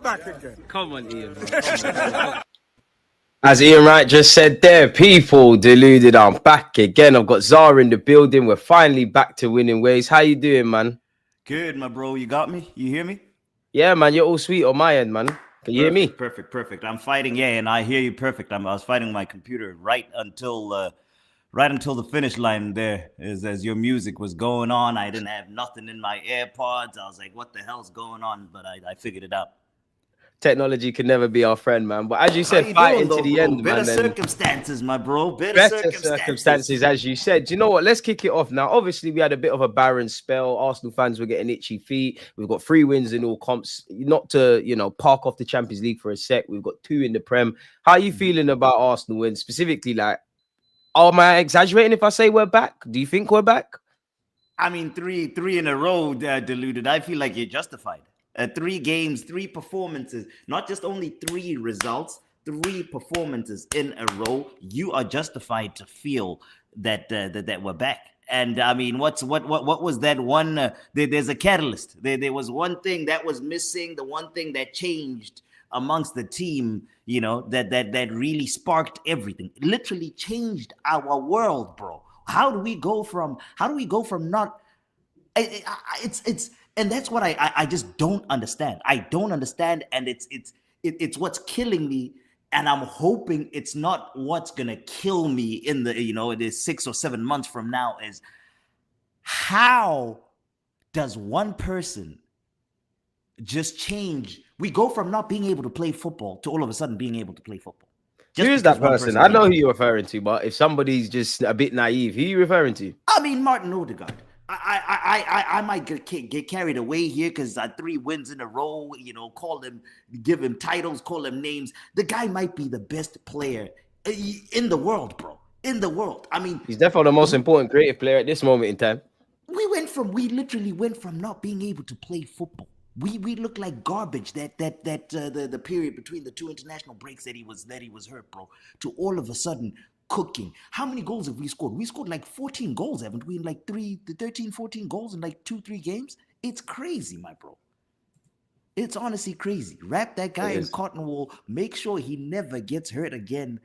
back again. Come on, Ian. Bro. As Ian Wright just said there, people deluded. I'm back again. I've got ZAH in the building. We're finally back to winning ways. How you doing, man? Good, my bro. You got me? You hear me? Yeah, man. You're all sweet on my end, man. Can you hear me? Perfect. I'm fighting. Yeah, and I hear you perfect. I was fighting my computer right until the finish line there, as your music was going on. I didn't have nothing in my AirPods. I was like, what the hell's going on? But I figured it out. Technology can never be our friend, man. But as you said, fighting to the end, Better man. Circumstances, my bro. Better circumstances, as you said. Do you know what? Let's kick it off now. Obviously, we had a bit of a barren spell. Arsenal fans were getting itchy feet. We've got 3 wins in all comps. Not to, park off the Champions League for a sec. We've got 2 in the Prem. How are you feeling about Arsenal? And specifically, like, am I exaggerating if I say we're back? Do you think we're back? I mean, three in a row, deluded. I feel like you're justified. 3 games, 3 performances, not just only 3 results, 3 performances in a row. You are justified to feel that we're back. And I mean, what was that one? There's a catalyst. There was one thing that was missing. The one thing that changed amongst the team, that really sparked everything. It literally changed our world, bro. How do we go from not? And that's what I just don't understand. I don't understand, and it's what's killing me. And I'm hoping it's not what's gonna kill me in the it is 6 or 7 months from now. Is how does one person just change? We go from not being able to play football to all of a sudden being able to play football. Who's that person? I know who you're referring to, but if somebody's just a bit naive, who are you referring to? I mean, Martin Odegaard. I might get carried away here because 3 wins in a row, give him titles, call him names. The guy might be the best player in the world, bro. In the world. I mean, he's definitely the most important creative player at this moment in time. We literally went from not being able to play football. We look like garbage the period between the 2 international breaks that he was hurt, bro, to all of a sudden cooking. How many goals have we scored? We scored like 14 goals, haven't we? In like 14 goals in like 2-3 games. It's crazy, my bro. It's honestly crazy. Wrap that guy in cotton wool. Make sure he never gets hurt again.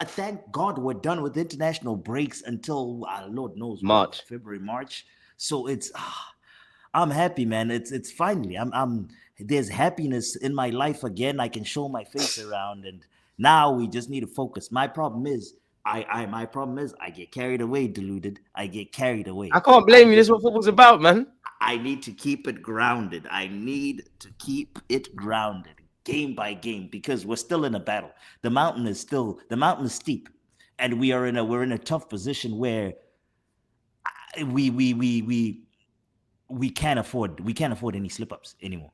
Thank God we're done with international breaks until Lord knows March, February, March. So it's I'm happy, man. It's finally there's happiness in my life again. I can show my face around, and now we just need to focus. My problem is I get carried away, deluded. I get carried away. I can't blame you. This is what football's about, man. I need to keep it grounded. Game by game, because we're still in a battle. The mountain is steep, and we're in a tough position where we can't afford any slip-ups anymore.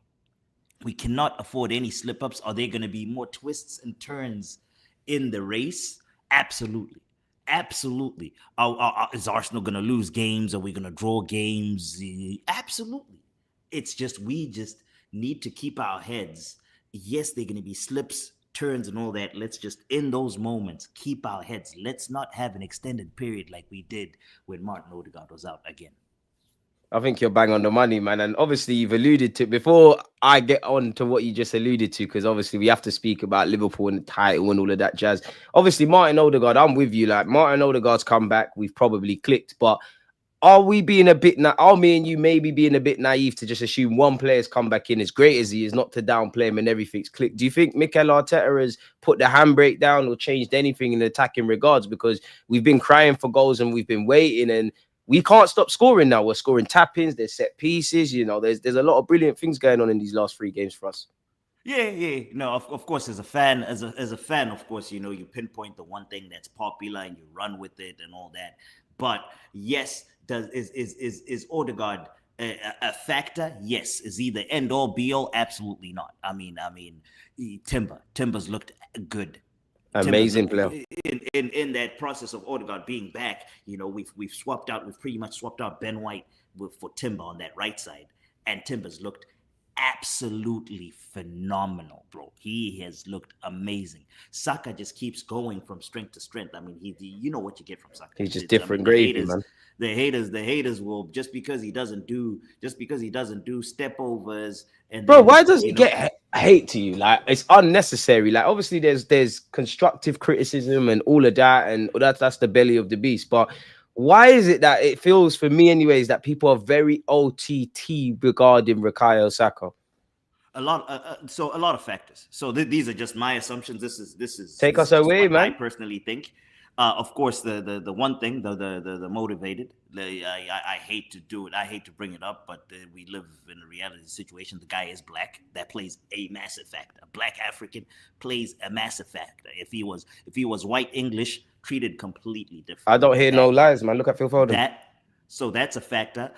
We cannot afford any slip-ups. Are there going to be more twists and turns in the race? Absolutely. Is Arsenal going to lose games? Are we going to draw games? Absolutely. We just need to keep our heads. Yes, they're going to be slips, turns, and all that. Let's just, in those moments, keep our heads. Let's not have an extended period like we did when Martin Odegaard was out again. I think you're bang on the money, man. And obviously, you've alluded to, before I get on to what you just alluded to, because obviously we have to speak about Liverpool and the title and all of that jazz. Obviously, Martin Odegaard, I'm with you. Like, Martin Odegaard's come back. We've probably clicked. But are we being a bit, are me and you maybe being a bit naive to just assume one player's come back in, as great as he is, not to downplay him and everything's clicked? Do you think Mikel Arteta has put the handbrake down or changed anything in attacking regards? Because we've been crying for goals and we've been waiting, and we can't stop scoring now. We're scoring tap-ins, there's set pieces, there's a lot of brilliant things going on in these last 3 games for us. Yeah. No, of course, as a fan, of course, you pinpoint the one thing that's popular and you run with it and all that. But yes, is Odegaard a factor? Yes. Is he the end-all, be-all? Absolutely not. I mean, Timber's looked good. Amazing player. In that process of Odegaard being back, we've pretty much swapped out Ben White for Timber on that right side, and Timber's looked absolutely phenomenal, bro. He has looked amazing. Saka just keeps going from strength to strength. I mean, you know what you get from Saka. He's just different gravy, man. The haters will just because he doesn't do step overs and Bro, then why does it get hate to you? Like, it's unnecessary. Like, obviously there's constructive criticism and all of that, and that's the belly of the beast. But why is it that it feels, for me anyways, that people are very OTT regarding Bukayo Saka? a lot so a lot of factors. So these are just my assumptions. This is Take us just away, what I man. personally think. Of course, the one thing, the motivated. I hate to do it. I hate to bring it up, but we live in a reality situation. The guy is black. That plays a massive factor. A black African plays a massive factor. If he was white English, treated completely different. I don't hear no lies, man. Look at Phil Foden. So that's a factor.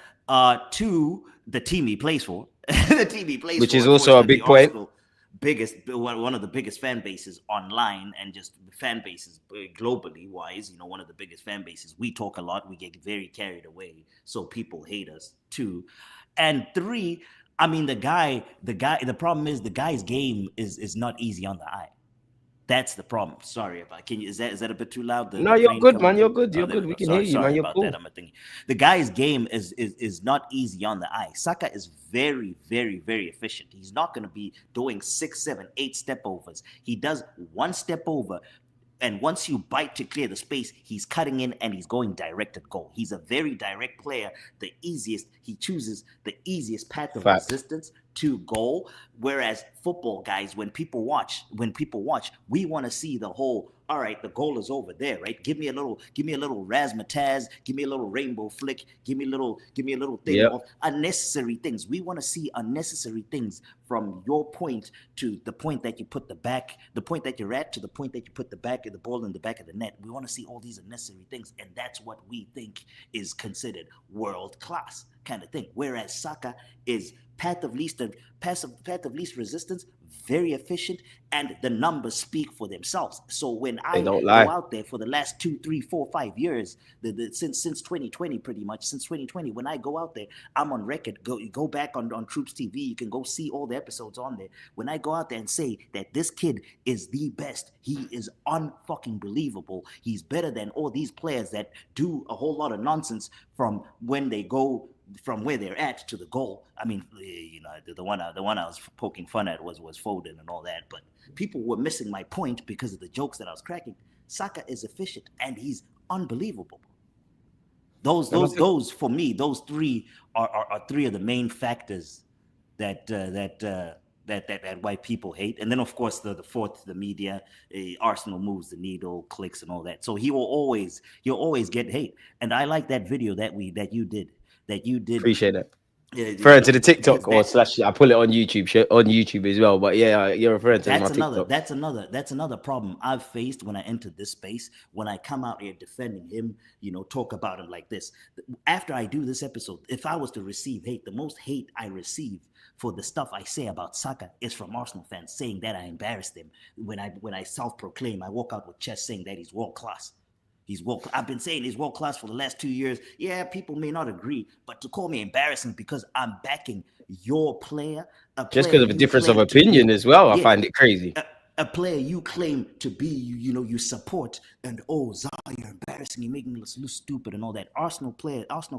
Two, the team he plays for, the team he plays which for, is also a big point. One of the biggest fan bases online and just fan bases globally wise, one of the biggest fan bases. We talk a lot, we get very carried away, so people hate us. Two, and three, I mean, the problem is the guy's game is not easy on the eye. That's the problem. Sorry about. Is that a bit too loud? No, you're good, man. You're good. You're good. We can hear you, man. You're cool. That. I'm thinking the guy's game is not easy on the eye. Saka is very, very, very efficient. He's not going to be doing 6, 7, 8 step overs. He does one step over, and once you bite to clear the space, he's cutting in and he's going direct at goal. He's a very direct player. He chooses the easiest path of resistance to goal. Whereas football guys, when people watch, we want to see the whole. All right, the goal is over there, right? Give me a little razzmatazz, give me a little rainbow flick, give me a little thing of unnecessary things. We want to see unnecessary things from your point to the point that you put the point that you're at to the point that you put the ball in the back of the net. We want to see all these unnecessary things, and that's what we think is considered world class kind of thing. Whereas Saka is path of least resistance, very efficient, and the numbers speak for themselves. So when I go out there for the last 2, 3, 4, 5 years, since 2020, pretty much since 2020, when I go out there, I'm on record. Go back on Troops TV. You can go see all the episodes on there. When I go out there and say that this kid is the best, he is unfucking believable. He's better than all these players that do a whole lot of nonsense from when they go from where they're at to the goal. I mean, the one I was poking fun at was Foden and all that, but people were missing my point because of the jokes that I was cracking. Saka is efficient and he's unbelievable. Those for me, those three are three of the main factors that why people hate. And then of course the fourth, the media. Arsenal moves the needle, clicks and all that. So he'll always get hate. And I like that video that you did. Appreciate it. Referring to the TikTok or / I pull it on YouTube as well. But yeah, you're referring to my TikTok. That's another problem I've faced when I entered this space. When I come out here defending him, talk about him like this. After I do this episode, if I was to receive hate, the most hate I receive for the stuff I say about Saka is from Arsenal fans saying that I embarrassed him. When I self-proclaim, I walk out with chest saying that he's world class. I've been saying he's world class for the last 2 years. Yeah, people may not agree, but to call me embarrassing because I'm backing your player, just because of a difference of opinion as well, I find it crazy. A player you claim to be, you support, and ZAH, you're embarrassing, you're making us look stupid and all that. Arsenal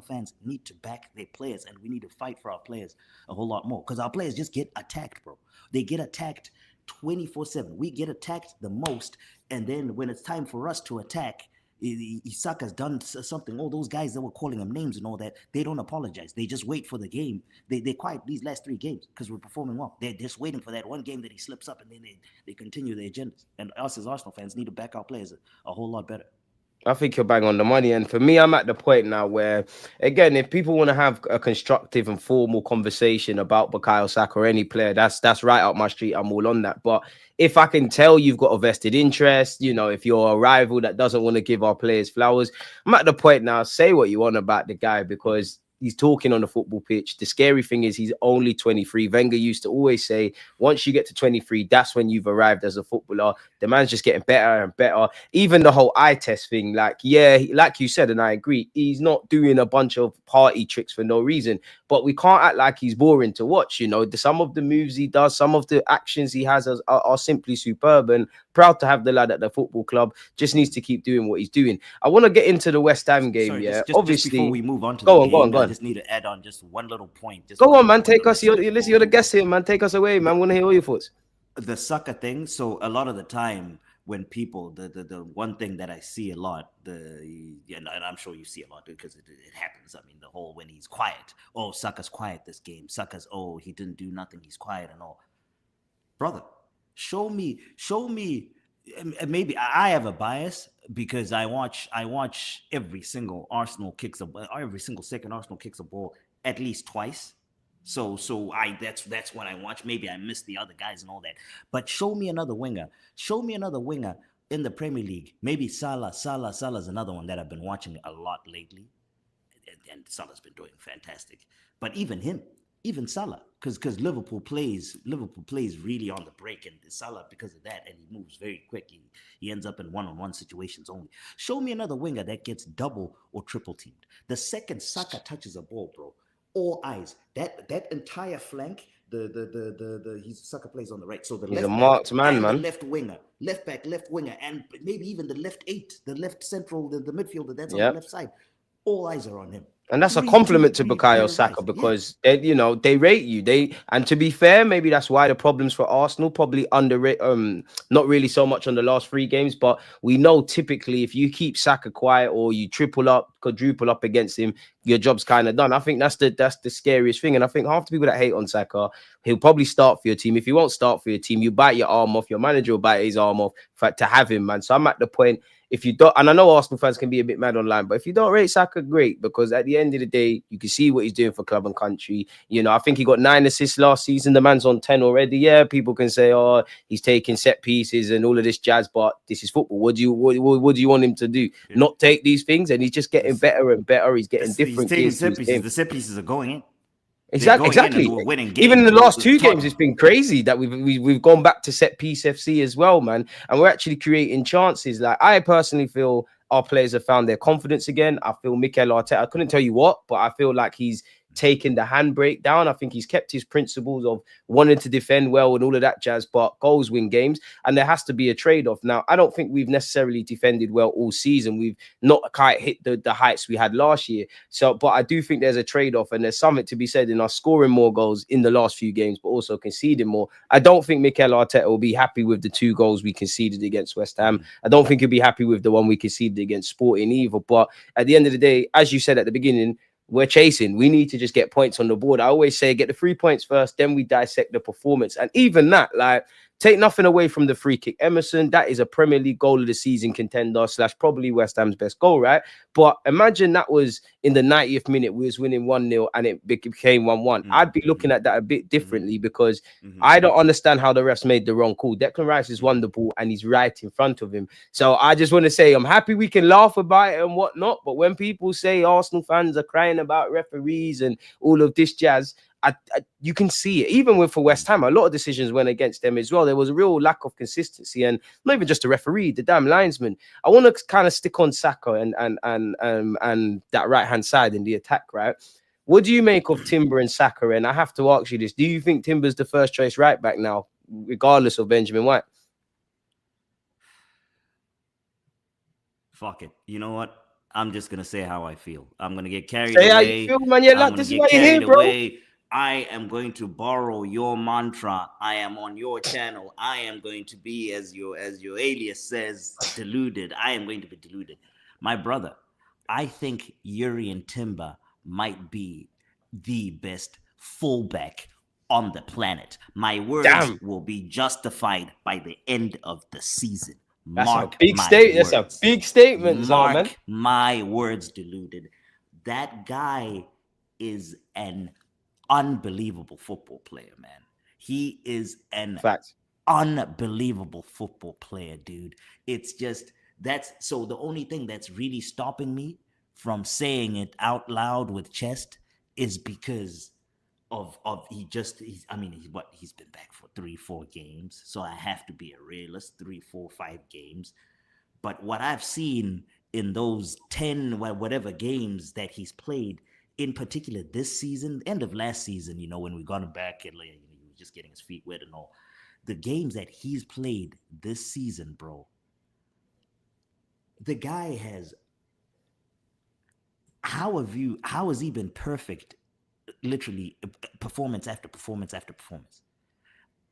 fans need to back their players, and we need to fight for our players a whole lot more because our players just get attacked, bro. They get attacked 24/7. We get attacked the most, and then when it's time for us to attack, Saka's done something. All those guys that were calling him names and all that, they don't apologize. They just wait for the game. They're quiet these last 3 games because we're performing well. They're just waiting for that one game that he slips up, and then they continue their agendas. And us as Arsenal fans need to back our players a whole lot better. I think you're bang on the money. And for me, I'm at the point now where, again, if people want to have a constructive and formal conversation about Bukayo Saka or any player, that's right up my street. I'm all on that. But if I can tell you've got a vested interest, if you're a rival that doesn't want to give our players flowers, I'm at the point now, say what you want about the guy, because he's talking on the football pitch. The scary thing is he's only 23. Wenger used to always say, once you get to 23, that's when you've arrived as a footballer. The man's just getting better and better. Even the whole eye test thing, like you said, and I agree, he's not doing a bunch of party tricks for no reason. But we can't act like he's boring to watch. Some of the moves he does, some of the actions he has are simply superb, and proud to have the lad at the football club. Just needs to keep doing what he's doing. I want to get into the West Ham game. Sorry, Obviously, just before we move on to go the game, on. I just need to add on just one little point. Go on, man. Take us. You're the guest here, man. Take us away, man. I want to hear all your thoughts. The Saka thing. So a lot of the time when people, the one thing that I see a lot, and I'm sure you see a lot because it happens. I mean, the whole when he's quiet. Oh, Saka's quiet this game. He didn't do nothing. He's quiet and all. Brother, show me. Maybe I have a bias because I watch every single second Arsenal kicks a ball at least twice. So that's what I watch. Maybe I missed the other guys and all that. But show me another winger. Show me another winger in the Premier League. Maybe Salah. Salah's another one that I've been watching a lot lately. And Salah's been doing fantastic. But even Salah, because Liverpool plays really on the break, and Salah, because of that, and he moves very quick, he ends up in one-on-one situations only. Show me another winger that gets double or triple teamed. The second Saka touches a ball, bro, all eyes. That entire flank, Saka plays on the right, so the he's left a marked man, the left winger, left back, left winger, and maybe even the left 8, the left central, the midfielder that's on the left side. All eyes are on him. And that's a compliment to Bukayo Saka because they rate you. And to be fair, maybe that's why the problems for Arsenal probably not really so much on the last 3 games, but we know typically if you keep Saka quiet or you quadruple up against him, your job's kind of done. I think that's the scariest thing. And I think half the people that hate on Saka, he'll probably start for your team. If he won't start for your team, you bite your arm off. Your manager will bite his arm off to have him, man. So I'm at the point. If you don't, and I know Arsenal fans can be a bit mad online, but if you don't rate Saka, great, because at the end of the day, you can see what he's doing for club and country. I think he got 9 assists last season. The man's on 10 already. Yeah, people can say, oh, he's taking set pieces and all of this jazz, but this is football. What do you want him to do? Yeah. Not take these things, and he's just getting better and better. He's getting different. He's taking set pieces. The set pieces are going in. Exactly. Even in the last 2 games, it's been crazy that we've gone back to set piece FC as well, man. And we're actually creating chances. Like, I personally feel our players have found their confidence again. I feel Mikel Arteta, I couldn't tell you what, but I feel like he's taken the handbrake down. I think he's kept his principles of wanting to defend well and all of that jazz, but goals win games, and there has to be a trade-off. Now, I don't think we've necessarily defended well all season. We've not quite hit the heights we had last year. But I do think there's a trade-off, and there's something to be said in us scoring more goals in the last few games, but also conceding more. I don't think Mikel Arteta will be happy with the 2 goals we conceded against West Ham. I don't think he'll be happy with the one we conceded against Sporting either. But at the end of the day, as you said at the beginning, we're chasing. We need to just get points on the board. I always say get the 3 points first, then we dissect the performance. And even that, like, take nothing away from the free kick. Emerson, that is a Premier League goal of the season contender / probably West Ham's best goal, right? But imagine that was in the 90th minute, we was winning 1-0 and it became 1-1. I'd be looking at that a bit differently because I don't understand how the refs made the wrong call. Declan Rice has won the ball and he's right in front of him. So I just want to say I'm happy we can laugh about it and whatnot. But when people say Arsenal fans are crying about referees and all of this jazz, you can see it. Even for West Ham, a lot of decisions went against them as well. There was a real lack of consistency, and not even just the referee, the damn linesman. I want to kind of stick on Saka and that right hand side in the attack, right? What do you make of Timber and Saka? And I have to ask you this: do you think Timber's the first choice right back now, regardless of Benjamin White? Fuck it. You know what? I'm just gonna say how I feel. I'm gonna get carried away. How you feel, man? Yeah, this is why you're here, bro. I am going to borrow your mantra. I am on your channel. I am going to be, as your alias says, deluded. I am going to be deluded. My brother, I think Yuri Timber might be the best fullback on the planet. My words will be justified by the end of the season. That's a big statement. That's a big statement, Mark my words, deluded. That guy is an unbelievable football player, man. He is an unbelievable football player, dude. It's just so the only thing that's really stopping me from saying it out loud with chest is because of he's been back for 3-4 games, so I have to be a realist. 3-4-5 games. But what I've seen in those 10 whatever games that he's played, in particular this season, end of last season, when we got him back and he was just getting his feet wet and all, the games that he's played this season, bro, the guy has, how has he been perfect, literally performance after performance after performance?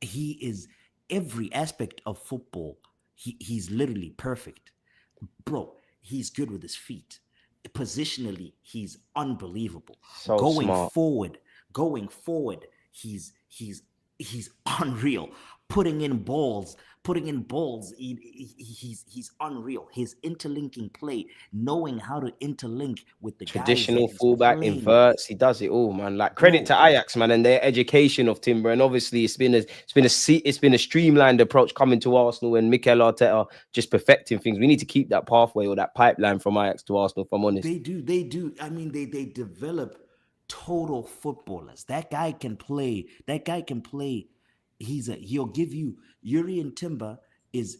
He is every aspect of football. He's literally perfect, bro. He's good with his feet. Positionally, he's unbelievable. So smart. Going forward, he's unreal. Putting in balls. He's unreal. His interlinking play, knowing how to interlink with the Traditional guys fullback, inverts, he does it all, man. Like, credit to Ajax, man, and their education of Timber. And obviously, it's been a streamlined approach coming to Arsenal, and Mikel Arteta just perfecting things. We need to keep that pathway or that pipeline from Ajax to Arsenal, if I'm honest. They do. I mean, they develop total footballers. That guy can play. He'll give you Yuri Timber is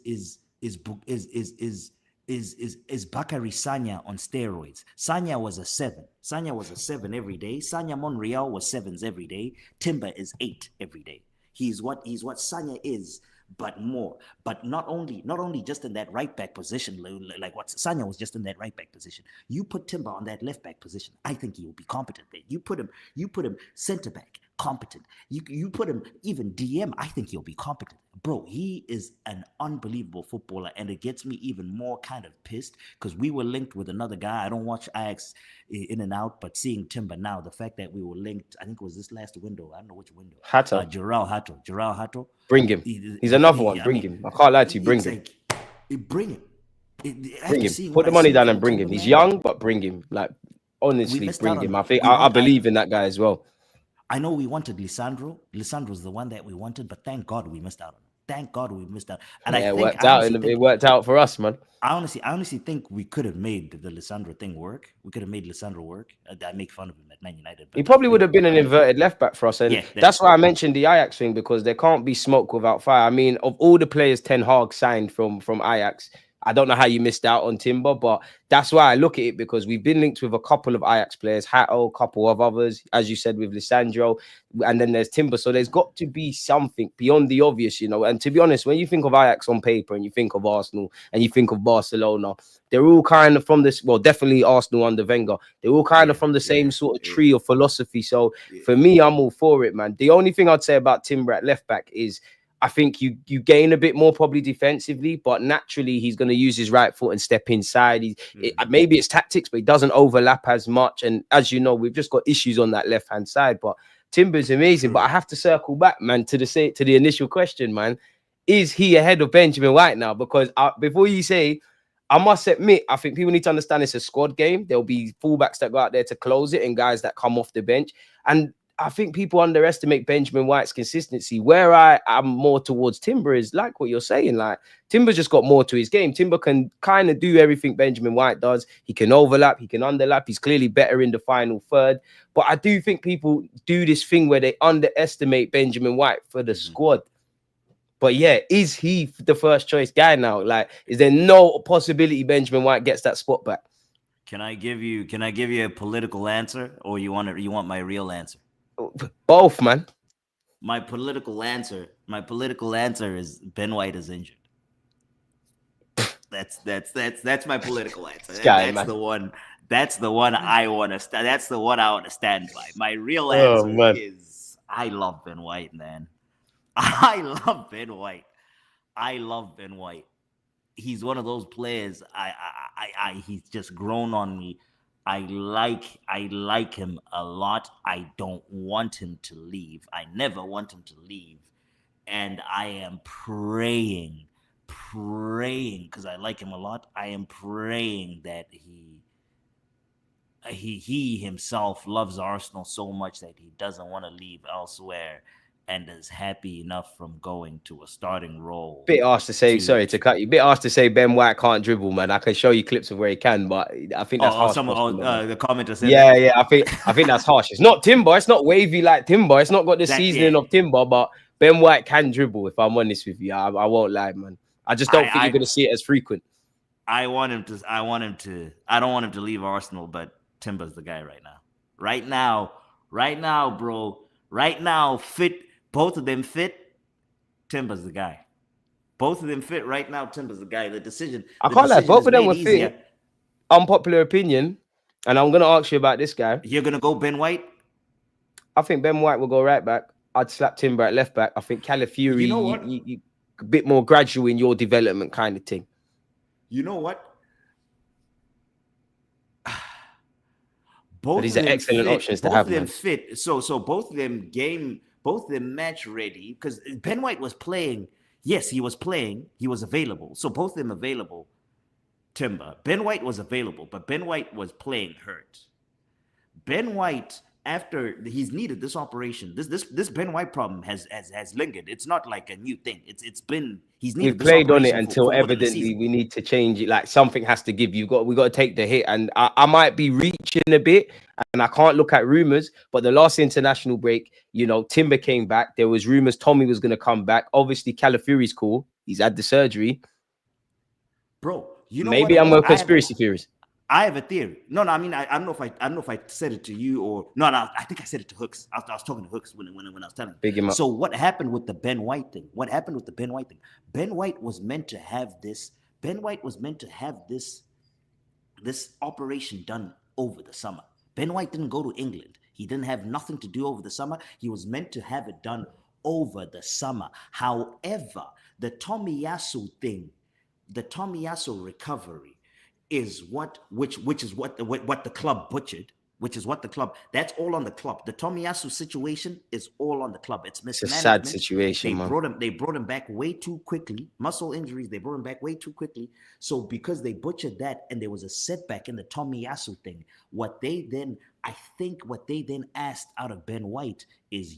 Bakary Sanya on steroids. Sanya was a 7. Every day. Sanya Monreal was 7s every day. Timber is 8 every day. He's what Sanya is, but more. But not only just in that right back position, like what Sanya was just in that right back position. You put Timber on that left back position, I think he will be competent there. You put him center back, competent. You put him even DM, I think he'll be competent. Bro, he is an unbelievable footballer, and it gets me even more kind of pissed because we were linked with another guy. I don't watch Ajax in and out, but seeing Timber now, the fact that we were linked, I think it was this last window. I don't know which window. João Hato. Bring him. He's another one. Bring him. I can't lie to you. Bring him. Bring him. Bring him. Put the money down and bring him. He's young, but bring him. Like, honestly, bring him. I believe in that guy as well. I know we wanted Lisandro. Lisandro's the one that we wanted, but thank God we missed out on him. And yeah, it worked out for us, man. I honestly think we could have made the Lisandro thing work. We could have made Lisandro work. I make fun of him at Man United. He probably would have been an inverted left back for us. And that's why I mentioned the Ajax thing, because there can't be smoke without fire. I mean, of all the players Ten Hag signed from Ajax, I don't know how you missed out on Timber, but that's why I look at it, because we've been linked with a couple of Ajax players, Hato, a couple of others, as you said, with Lisandro, and then there's Timber. So there's got to be something beyond the obvious, And to be honest, when you think of Ajax on paper and you think of Arsenal and you think of Barcelona, they're all kind of from this, well, definitely Arsenal under Wenger. They're all kind of from the same sort of tree of philosophy. So for me, I'm all for it, man. The only thing I'd say about Timber at left back is, I think you gain a bit more probably defensively, but naturally he's going to use his right foot and step inside. Maybe it's tactics, but he doesn't overlap as much. And as you know, we've just got issues on that left-hand side. But Timber's amazing. But I have to circle back, man, to the initial question, man. Is he ahead of Benjamin White now? Because before you say, I must admit, I think people need to understand it's a squad game. There'll be fullbacks that go out there to close it and guys that come off the bench. And I think people underestimate Benjamin White's consistency. Where I am more towards Timber is like what you're saying. Like, Timber's just got more to his game. Timber can kind of do everything Benjamin White does. He can overlap. He can underlap. He's clearly better in the final third. But I do think people do this thing where they underestimate Benjamin White for the squad. But yeah, is he the first choice guy now? Like, is there no possibility Benjamin White gets that spot back? Can I give you a political answer, or you want my real answer? Both, man. My political answer is Ben White is injured. That's my political answer. That's the one I want to stand. That's the one I want to stand by. My real answer is I love Ben White, man. I love Ben White. He's one of those players. He's just grown on me. I like him a lot. I don't want him to leave. I never want him to leave. And I am praying, because I like him a lot. I am praying that he himself loves Arsenal so much that he doesn't want to leave elsewhere. and is happy enough from going to a starting role. Bit asked to say, sorry to cut you. Bit asked to say Ben White can't dribble, man. I can show you clips of where he can, but I think that's harsh. The commenter said, yeah. I think that's harsh. It's not Timber. It's not wavy like Timber. It's not got the seasoning of Timber, but Ben White can dribble. If I'm honest with you, I won't lie, man. I just don't think you're gonna see it as frequent. I don't want him to leave Arsenal, but Timber's the guy right now. Right now, bro. Right now, fit. Both of them fit. Timber's the guy. Both of them fit right now. Timber's the guy. The decision. I can't lie. Both of them were fit. Unpopular opinion, and I'm gonna ask you about this guy. You're gonna go Ben White? I think Ben White will go right back. I'd slap Timber at left back. I think Calafiori, you know what? You a bit more gradual in your development kind of thing. You know what? But these are excellent options to have. Both of them fit. So both of them match ready, because Ben White was playing. Yes, he was playing. He was available. So both of them available. Timber. Ben White was available, but Ben White was playing hurt. Ben White, after he's needed this operation, this Ben White problem has lingered. It's not like a new thing. It's been he's needed. We've played on it until evidently we need to change it. Like something has to give. We got to take the hit, and I might be reaching a bit, and I can't look at rumors. But the last international break, Timber came back. There was rumors Tommy was going to come back. Obviously, Calafiori's cool. He's had the surgery, bro. Maybe I'm a conspiracy theorist. I have a theory. No, I mean, I don't know if I said it to you or no. I think I said it to Hooks. I was talking to Hooks when I was telling him. So what happened with the Ben White thing? Ben White was meant to have this. Ben White was meant to have this operation done over the summer. Ben White didn't go to England. He didn't have nothing to do over the summer. He was meant to have it done over the summer. However, the Tomiyasu thing, the Tomiyasu recovery, is what the club butchered, that's all on the club. The Tomiyasu situation is all on the club. It's mismanagement. It's a sad situation, They brought him back way too quickly. Muscle injuries, they brought him back way too quickly. So because they butchered that and there was a setback in the Tomiyasu thing, what they then asked out of Ben White is,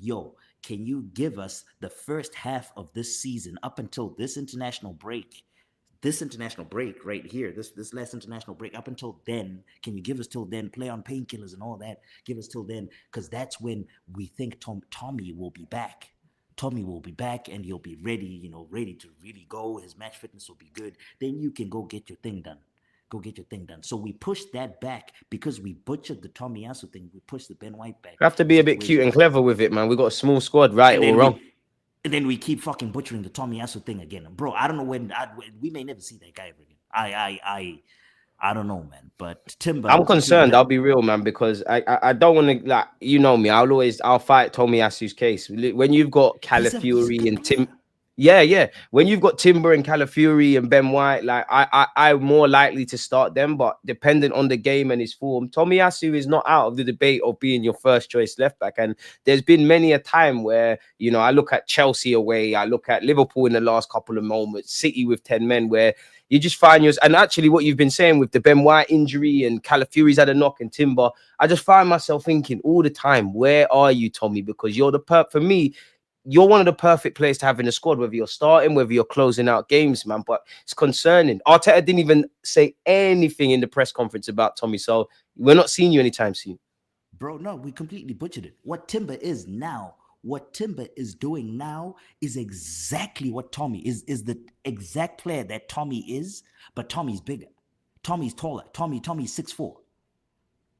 can you give us the first half of this season up until this international break? This international break right here, this last international break, up until then, can you give us till then? Play on painkillers and all that. Give us till then, because that's when we think Tommy will be back. Tommy will be back and he'll be ready, ready to really go. His match fitness will be good. Then you can go get your thing done. So we pushed that back because we butchered the Tomiyasu thing. We pushed the Ben White back. We have to be a bit cute and clever with it, man. We got a small squad, right or wrong. And then we keep fucking butchering the Tomiyasu thing again. Bro, I don't know when we may never see that guy ever again. I don't know, man. But Timber, I'm concerned. I'll be real, man, because I don't want to, me. I'll fight Tomiyasu's case. When you've got Calafiori and Tim. Yeah. When you've got Timber and Calafiori and Ben White, I'm more likely to start them, but dependent on the game and his form, Tomiyasu is not out of the debate of being your first choice left back. And there's been many a time where, I look at Chelsea away, I look at Liverpool in the last couple of moments, City with 10 men, where you just find yours. And actually what you've been saying with the Ben White injury and Calafiori's had a knock and Timber, I just find myself thinking all the time, where are you, Tommy? Because you're for me, you're one of the perfect players to have in the squad, whether you're starting, whether you're closing out games, man. But it's concerning. Arteta didn't even say anything in the press conference about Tommy, so we're not seeing you anytime soon. Bro, no, we completely butchered it. What Timber is doing now is exactly what Tommy is the exact player that Tommy is, but Tommy's bigger. Tommy's taller. Tommy's 6'4".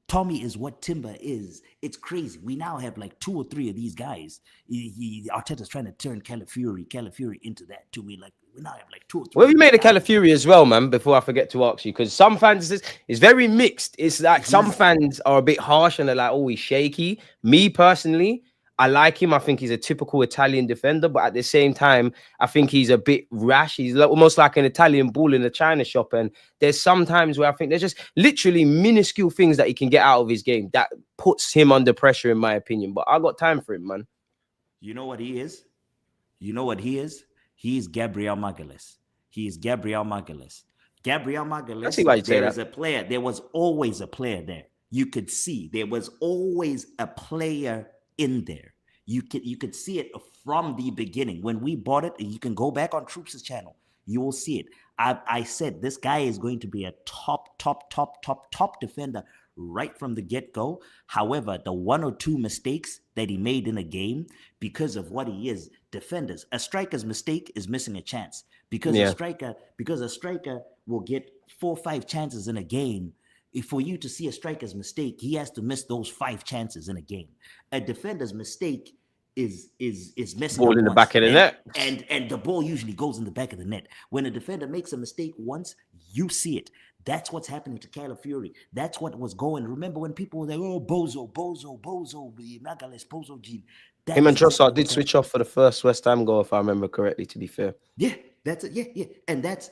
Tommy is what Timber is. It's crazy. We now have like 2 or 3 of these guys. Arteta's trying to turn Calafiori into that too. We now have like 2 or 3. Well, you made a Calafiori as well, man, before I forget to ask you, because some fans, it's very mixed. It's like some fans are a bit harsh and they're like, oh, he's shaky. Me personally, I like him. I think he's a typical Italian defender, but at the same time, I think he's a bit rash. He's almost like an Italian bull in a china shop. And there's some times where I think there's just literally minuscule things that he can get out of his game that puts him under pressure, in my opinion. But I got time for him, man. You know what he is? He's Gabriel Magalhaes. Gabriel Magalhaes. I see why you say that. There was always a player there. You could see there was always a player in there. You could see it from the beginning. When we bought it, and you can go back on Troops' channel, you will see it. I said this guy is going to be a top defender right from the get-go. However, the one or two mistakes that he made in a game, because of what he is, defenders, a striker's mistake is missing a chance. Because a striker will get 4 or 5 chances in a game. For you to see a striker's mistake, he has to miss those 5 chances in a game. A defender's mistake is messing ball up in the once. back of the net. And the ball usually goes in the back of the net. When a defender makes a mistake once, you see it. That's what's happening to Calafiori. That's what was going. Remember when people were like, oh, Bozo, Magalhaes, Bozo Gene. Him and Trossard did switch off for the first West Ham goal, if I remember correctly, to be fair. Yeah, that's it. Yeah. And that's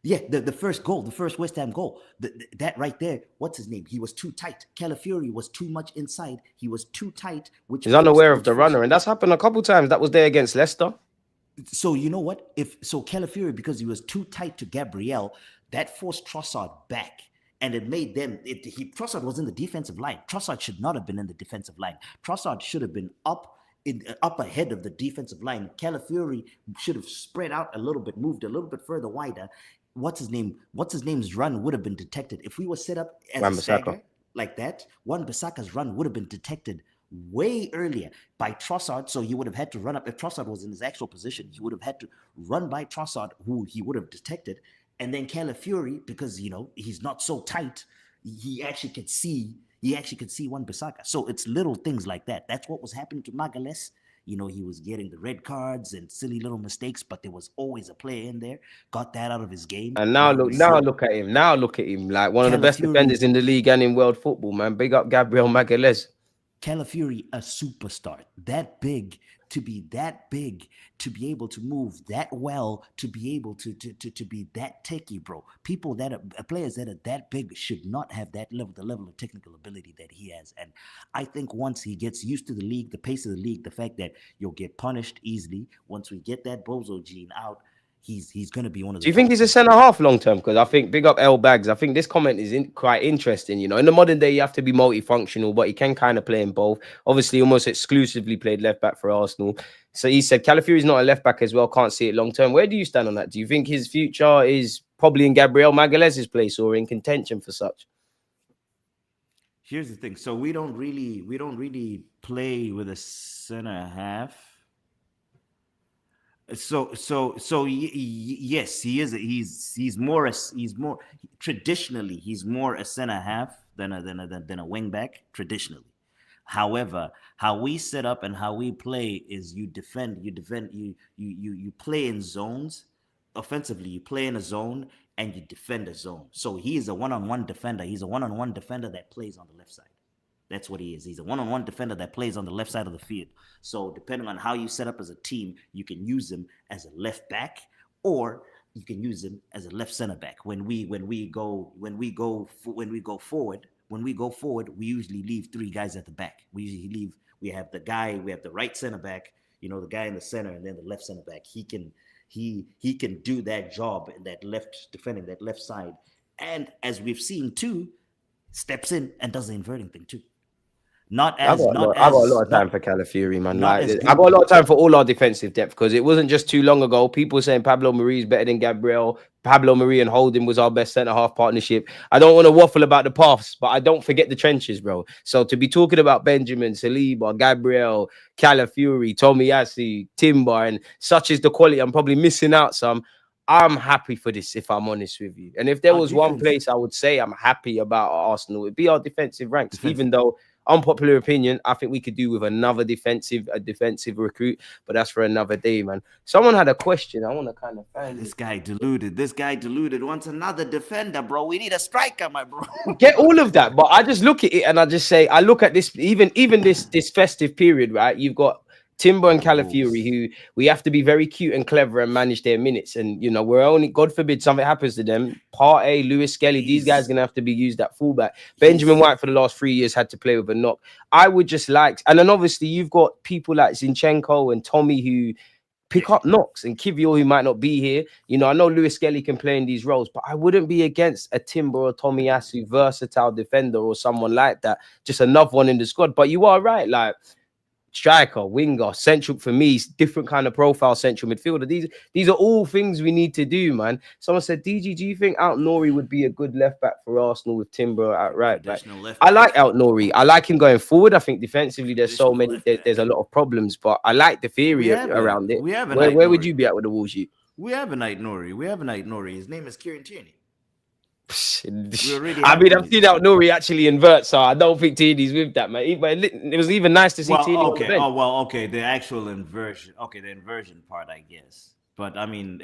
the first goal, the first West Ham goal. That right there, what's his name? He was too tight. Calafiori was too much inside. He was too tight. He's unaware of the runner, and that's happened a couple times. That was there against Leicester. So you know what? Calafiori, because he was too tight to Gabriel, that forced Trossard back. And it made them. Trossard was in the defensive line. Trossard should not have been in the defensive line. Trossard should have been up ahead of the defensive line. Calafiori should have spread out a little bit, moved a little bit further wider. What's his name's run would have been detected if we were set up as a stagger like that. Wan-Bissaka's run would have been detected way earlier by Trossard, so he would have had to run up. If Trossard was in his actual position, he would have had to run by Trossard, who he would have detected, and then Calafiori, because he's not so tight, he actually could see Wan-Bissaka. So it's little things like that. That's what was happening to Magalhaes. He was getting the red cards and silly little mistakes, but there was always a player in there, got that out of his game. And now look at him. Now look at him, like one of the best defenders in the league and in world football, man. Big up Gabriel Magalhaes. Calafiori, a superstar, that big, to be able to move that well, to be able to be that techie, bro. Players that are that big should not have the level of technical ability that he has. And I think once he gets used to the league, the pace of the league, the fact that you'll get punished easily, once we get that Bozo gene out, he's going to be one of the. Do you think he's a centre half long term? Because I think big up L Bags. I think this comment is quite interesting. In the modern day, you have to be multifunctional, but he can kind of play in both. Obviously, almost exclusively played left back for Arsenal. So he said Calafiori's not a left back as well. Can't see it long term. Where do you stand on that? Do you think his future is probably in Gabriel Magalhaes' place or in contention for such? Here's the thing. So we don't really play with a centre half. Yes, he is. He's more traditionally. He's more a center half than a wing back traditionally. However, how we set up and how we play is you play in zones. Offensively, you play in a zone and you defend a zone. So he is a one-on-one defender. He's a one-on-one defender that plays on the left side. That's what he is. He's a one-on-one defender that plays on the left side of the field. So depending on how you set up as a team, you can use him as a left back, or you can use him as a left center back. When we go forward, we usually leave 3 guys at the back. We have the right center back, the guy in the center, and then the left center back. He can do that job in that defending that left side. And as we've seen too, steps in and does the inverting thing too. I've got a lot of time for Calafiori, man. I've got a lot of time for all our defensive depth, because it wasn't just too long ago people were saying Pablo Mari is better than Gabriel. Pablo Mari and Holding was our best centre-half partnership. I don't want to waffle about the paths, but I don't forget the trenches, bro. So to be talking about Benjamin, Saliba, Gabriel, Calafiori, Tomiyasu, Timber, and such is the quality, I'm probably missing out some. I'm happy for this, if I'm honest with you. And if there was one place I would say I'm happy about Arsenal, it'd be our defensive ranks, even though, unpopular opinion, I think we could do with another defensive recruit, but that's for another day, man. Someone had a question. I want to kind of find this guy deluded wants another defender, bro. We need a striker, my bro. Get all of that, but I just look at it and I just say, I look at this, even this festive period, right? You've got Timber and Calafiori, who we have to be very cute and clever and manage their minutes. And, we're only, God forbid, something happens to them. Partey, Lewis Skelly, these guys are going to have to be used at fullback. Benjamin White, for the last 3 years, had to play with a knock. I would just like, and then obviously you've got people like Zinchenko and Tommy who pick up knocks, and Kivior, who might not be here. I know Lewis Skelly can play in these roles, but I wouldn't be against a Timber or Tomiyasu versatile defender or someone like that. Just another one in the squad. But you are right, like, striker, winger, central for me, different kind of profile central midfielder. These are all things we need to do, man. Someone said, DG, do you think Out Nori would be a good left back for Arsenal with Timber at right back? I like Out Nori. I like him going forward. I think defensively there's so many, there's a lot of problems, but I like the theory around it. Where would you be at with the Wolves? We have a Night Nori. His name is Kieran Tierney. I mean, I've seen Out Nori actually invert, so I don't think Tierney's with that, man. But it was even nice to see Tierney. Okay. The actual inversion. Okay, the inversion part, I guess. But I mean,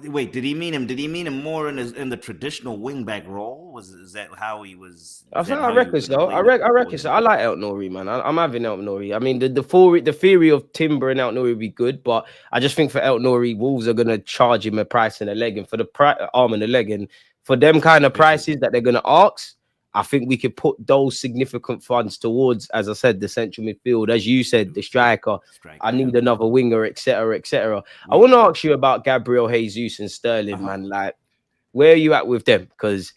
wait, did he mean him more in the traditional wingback role? Is that how he was? I reckon so. I reckon so. I like Out Nori, man. I'm having Out Nori. I mean, the theory of Timber and Out Nori would be good, but I just think for Out Nori, Wolves are gonna charge him a price and a leg, and for the arm and a leg, and for them kind of prices that they're gonna ask, I think we could put those significant funds towards, as I said, the central midfield, as you said, the striker. I need another winger, etc., etc. I want to ask you about Gabriel Jesus and Sterling, man. Like, where are you at with them? Because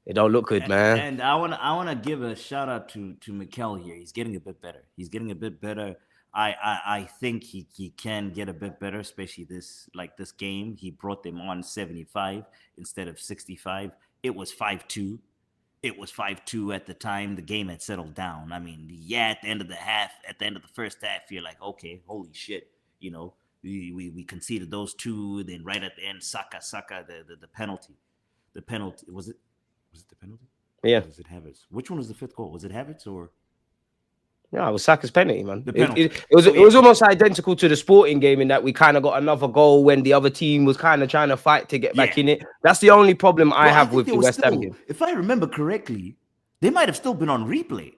it don't look good, man. And I want to give a shout out to Mikel here. He's getting a bit better. I think he can get a bit better, especially this game. He brought them on 75 instead of 65. It was 5-2. It was 5-2 at the time. The game had settled down. I mean, at the end of the first half, you're like, okay, holy shit. You know, we conceded those two. Then right at the end, Saka, the penalty. The penalty, was it the penalty? Yeah. Or was it Havertz? Which one was the fifth goal? Was it Havertz or? No, it was Saka's penalty, man. It was almost identical to the Sporting game in that we kind of got another goal when the other team was kind of trying to fight to get back in it. That's the only problem I have with the West Ham game. If I remember correctly, they might have still been on replay.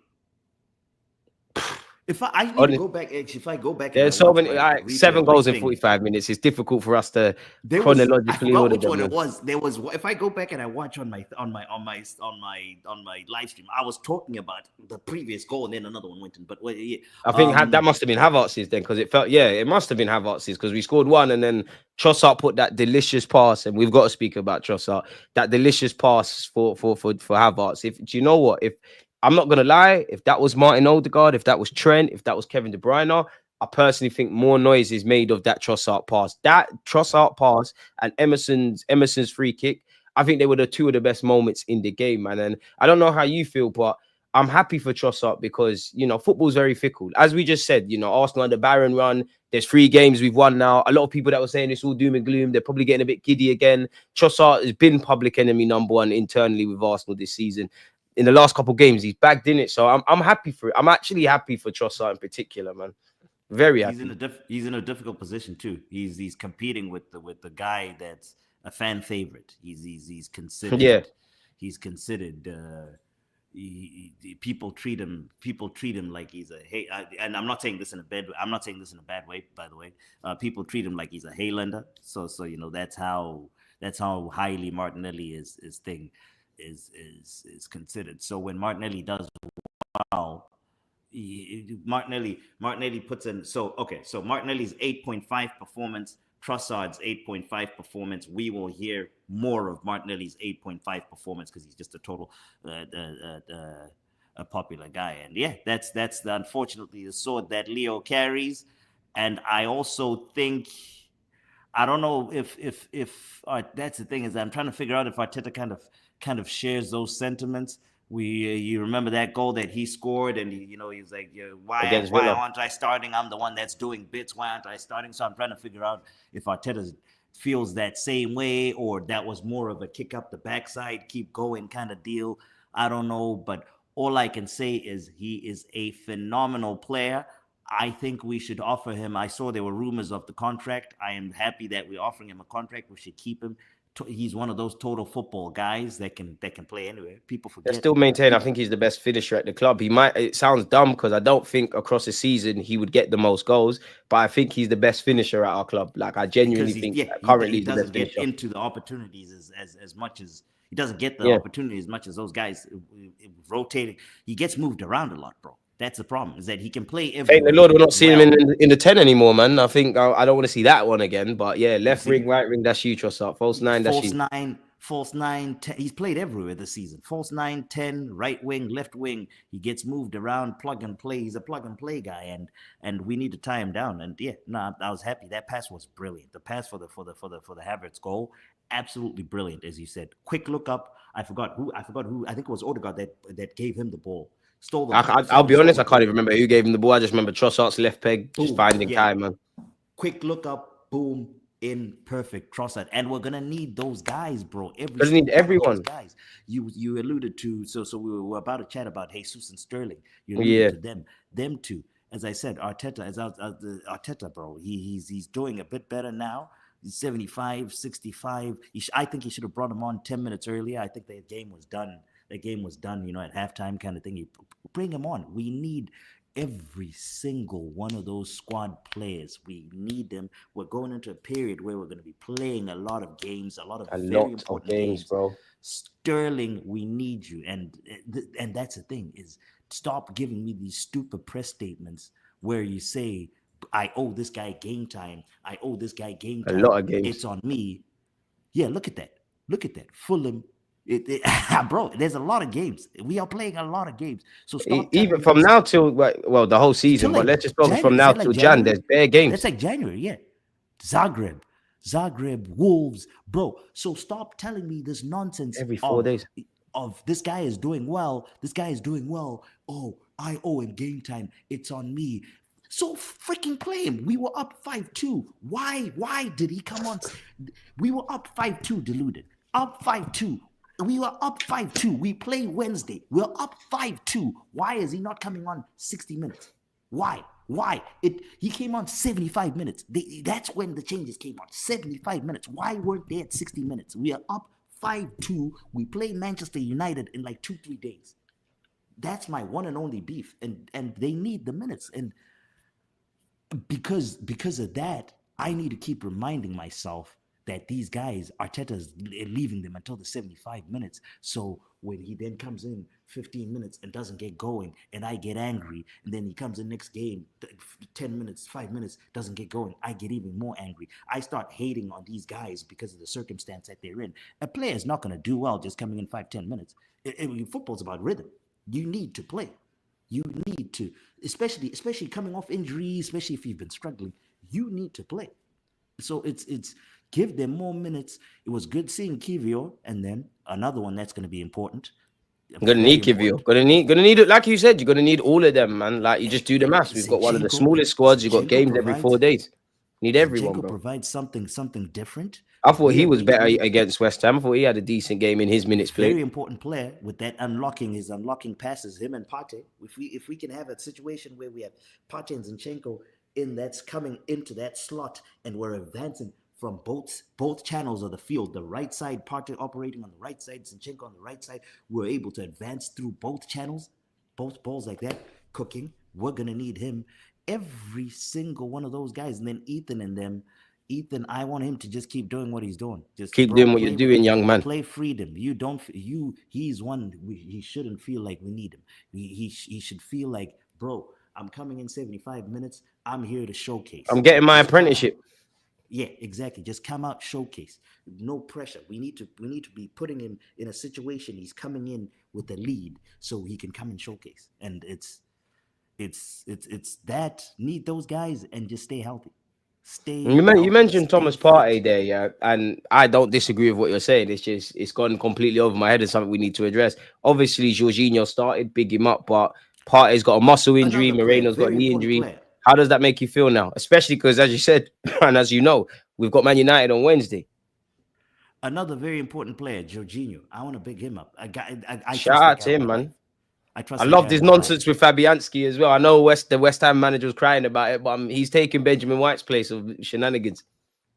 If I need to go back, if I go back, there's so many 7 goals in 45 minutes. It's difficult for us to chronologically order them. Which one it was. There was. If I go back and I watch on my live stream, I was talking about the previous goal and then another one went in. But I think that must have been Havertz's then, because it must have been Havertz's because we scored one and then Trossard put that delicious pass, and we've got to speak about Trossard. That delicious pass for Havertz. Do you know what? If I'm not going to lie, if that was Martin Odegaard, if that was Trent, if that was Kevin De Bruyne, I personally think more noise is made of that Trossard pass. That Trossard pass and Emerson's free kick, I think they were the two of the best moments in the game, man. And I don't know how you feel, but I'm happy for Trossard because, football's very fickle. As we just said, Arsenal had the Barron run. There's 3 games we've won now. A lot of people that were saying it's all doom and gloom, they're probably getting a bit giddy again. Trossard has been public enemy number 1 internally with Arsenal this season. In the last couple of games, he's bagged in it. So I'm happy for it. I'm actually happy for Trossard in particular, man. Very happy. He's in a difficult position too. He's competing with the guy that's a fan favorite. He's considered. Yeah. He's considered. People treat him like he's and I'm not saying this in a bad way. I'm not saying this in a bad way, by the way. People treat him like he's a Haylander. So that's how highly Martinelli is considered. So when Martinelli does well, Martinelli puts in. So Martinelli's 8.5 performance, Trossard's 8.5 performance. We will hear more of Martinelli's 8.5 performance because he's just a total a popular guy. And yeah, that's unfortunately the sword that Leo carries. And I also think, I don't know if that's the thing, is I'm trying to figure out if Arteta kind of shares those sentiments. You remember that goal that he scored, and he was like, why aren't I starting? I'm the one that's doing bits. Why aren't I starting? So I'm trying to figure out if Arteta feels that same way, or that was more of a kick up the backside, keep going kind of deal. I don't know, but all I can say is he is a phenomenal player. I think we should offer him. I saw there were rumors of the contract. I am happy that we're offering him a contract. We should keep him. He's one of those total football guys that can play anywhere. People forget. I still maintain I think he's the best finisher at the club. It sounds dumb because I don't think across the season he would get the most goals, but I think he's the best finisher at our club. Like, I genuinely think currently he doesn't get into the opportunities as much as he doesn't get the opportunity as much as those guys rotating. He gets moved around a lot, bro. That's the problem, is that he can play everywhere. Thank the Lord we're not seeing him in the 10 anymore, man. I think I don't want to see that one again. But yeah, left ring, right ring, that's you, Trossard. False 9, that's you. false 9, 10. He's played everywhere this season. False 9, 10, right wing, left wing. He gets moved around, plug and play. He's a plug and play guy, and we need to tie him down. And yeah, no, I was happy. That pass was brilliant. The pass for the Havertz goal, absolutely brilliant, as you said. Quick look up. I forgot who. I think it was Odegaard that gave him the ball. Stole the ball. I'll be honest, I can't even remember who gave him the ball. I just remember Trossard's left peg, just finding time, man. Quick look up, boom, in, perfect, Trossard. And we're gonna need those guys, bro. Doesn't need everyone. Guys, you alluded to. So we were about to chat about Jesus and Sterling. You alluded to them two. As I said, Arteta, bro. He's doing a bit better now. He's 75, 65. I think he should have brought him on 10 minutes earlier. I think that game was done. At halftime kind of thing. You bring him on. We need every single one of those squad players. We need them. We're going into a period where we're going to be playing a lot of games, a lot of very important games, bro. Sterling, we need you. And that's the thing, is stop giving me these stupid press statements where you say, I owe this guy game time. I owe this guy game time. A lot of games. It's on me. Yeah, look at that. Fulham. Bro, there's a lot of games. We are playing a lot of games. So even from now till the whole season, but let's just focus from now till Jan. There's bare games. That's like January, yeah. Zagreb, Wolves, bro. So stop telling me this nonsense every 4 days of this guy is doing well. Oh, I owe him game time. It's on me. So freaking play him. We were up 5-2. Why did he come on? We were up 5-2, deluded. Up 5-2. We were up 5-2. We play Wednesday. We're up 5-2. Why is he not coming on 60 minutes? Why? He came on 75 minutes. That's when the changes came on. 75 minutes. Why weren't they at 60 minutes? We are up 5-2. We play Manchester United in like 2-3 days. That's my one and only beef. And they need the minutes. And because of that, I need to keep reminding myself that these guys, Arteta's leaving them until the 75 minutes. So when he then comes in 15 minutes and doesn't get going, and I get angry, and then he comes in next game, 10 minutes, 5 minutes, doesn't get going, I get even more angry. I start hating on these guys because of the circumstance that they're in. A player is not going to do well just coming in 5-10 minutes. Football's about rhythm. You need to play. You need to, especially coming off injury, especially if you've been struggling, you need to play. So it's give them more minutes. It was good seeing Kivio, and then another one that's going to be important. I'm gonna need Kivio. Gonna need it. Like you said, you're gonna need all of them, man. Like you just do the maths. We've got one of the smallest squads. You've got games every 4 days. Need everyone, bro. Provides something different. I thought he was better against West Ham. I thought he had a decent game in his minutes played. Very important player with that unlocking passes. Him and Partey. If we can have a situation where we have Partey and Zinchenko that's coming into that slot, and we're advancing from both channels of the field, the right side, Partey operating on the right side, Zinchenko on the right side, we're able to advance through both channels, both balls like that, cooking. We're going to need him, every single one of those guys. And then Ethan, I want him to just keep doing what he's doing. Just keep doing what you're doing, young man. Play freedom. He's one, he shouldn't feel like we need him. He should feel like, bro, I'm coming in 75 minutes. I'm here to showcase. I'm getting my apprenticeship. Yeah, exactly. Just come out, showcase. No pressure. We need to be putting him in a situation. He's coming in with a lead, so he can come and showcase. And it's that, need those guys and just stay healthy. You mentioned Thomas Partey there, yeah, and I don't disagree with what you're saying. It's gone completely over my head. It's something we need to address. Obviously, Jorginho started, big him up, but Partey's got a muscle injury. Moreno's got a knee injury. Player. How does that make you feel now? Especially because, as you said, and as you know, we've got Man United on Wednesday. Another very important player, Jorginho. I want to big him up. I shout out to him, man. I love this nonsense with Fabianski as well. I know the West Ham manager was crying about it, but he's taking Benjamin White's place of shenanigans.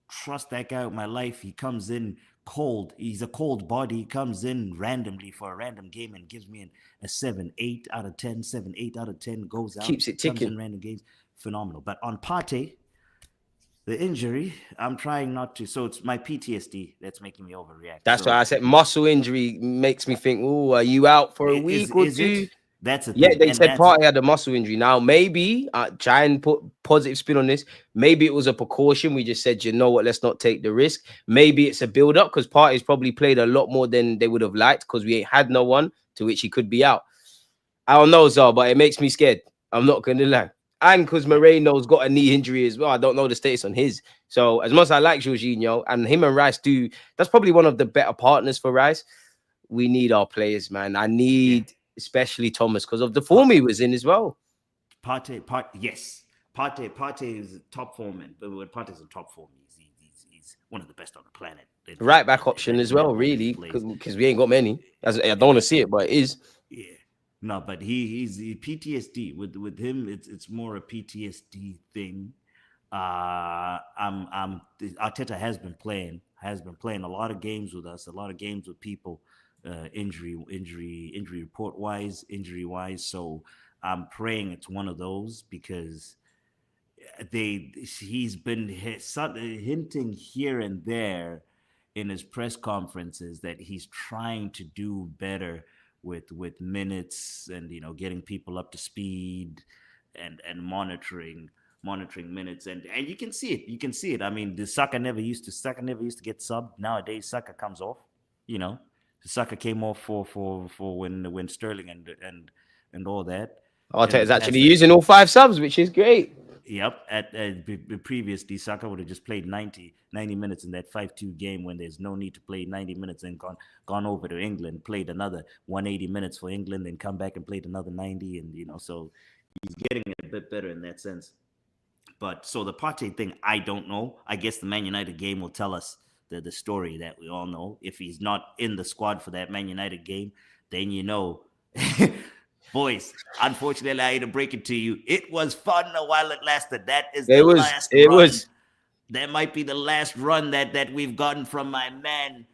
Trust that guy with my life. He comes in cold. He's a cold body. He comes in randomly for a random game and gives me a 7-8 out of 10, 7-8 out of 10, goes out. Keeps it ticking. Comes in random games. Phenomenal. But on Partey, the injury, I'm trying not to. So it's my PTSD that's making me overreact. That's why I said muscle injury makes me think, oh, are you out for a week or two? That's the Yeah, thing, they and said that's Partey had a muscle injury. Now, maybe try and put positive spin on this. Maybe it was a precaution. We just said, you know what, let's not take the risk. Maybe it's a build up because Partey's probably played a lot more than they would have liked because we ain't had no one to which he could be out. I don't know, Zar, but it makes me scared. I'm not going to lie. And because Moreno's got a knee injury as well. I don't know the status on his. So, as much as I like Jorginho and him and Rice do, that's probably one of the better partners for Rice. We need our players, man. I yeah. need especially Thomas because of the Pa- form he was in as well. Yes. Partey is a top foreman, but when Partey's in top form, he's one of the best on the planet. Right back option as well, Level he really, plays. because we ain't got many. I don't want to see it, but it is. Yeah. No, but he's PTSD with him. It's more a PTSD thing. Arteta has been playing a lot of games with us, a lot of games with people, injury report wise, injury wise. So I'm praying it's one of those because he's been hinting here and there in his press conferences that he's trying to do better with minutes and getting people up to speed and monitoring minutes and you can see it. I mean, the Saka never used to get subbed. Nowadays Saka comes off. Saka came off for when Sterling and all that. Arteta's actually using all 5 subs, which is great. Yep. Previously, Saka would have just played 90 minutes in that 5-2 game when there's no need to play 90 minutes and gone over to England, played another 180 minutes for England, and come back and played another 90. And, so he's getting a bit better in that sense. But so the Partey thing, I don't know. I guess the Man United game will tell us the story that we all know. If he's not in the squad for that Man United game, then boys, unfortunately, I hate to break it to you. It was fun while it lasted. That is the last run. That might be the last run that we've gotten from my man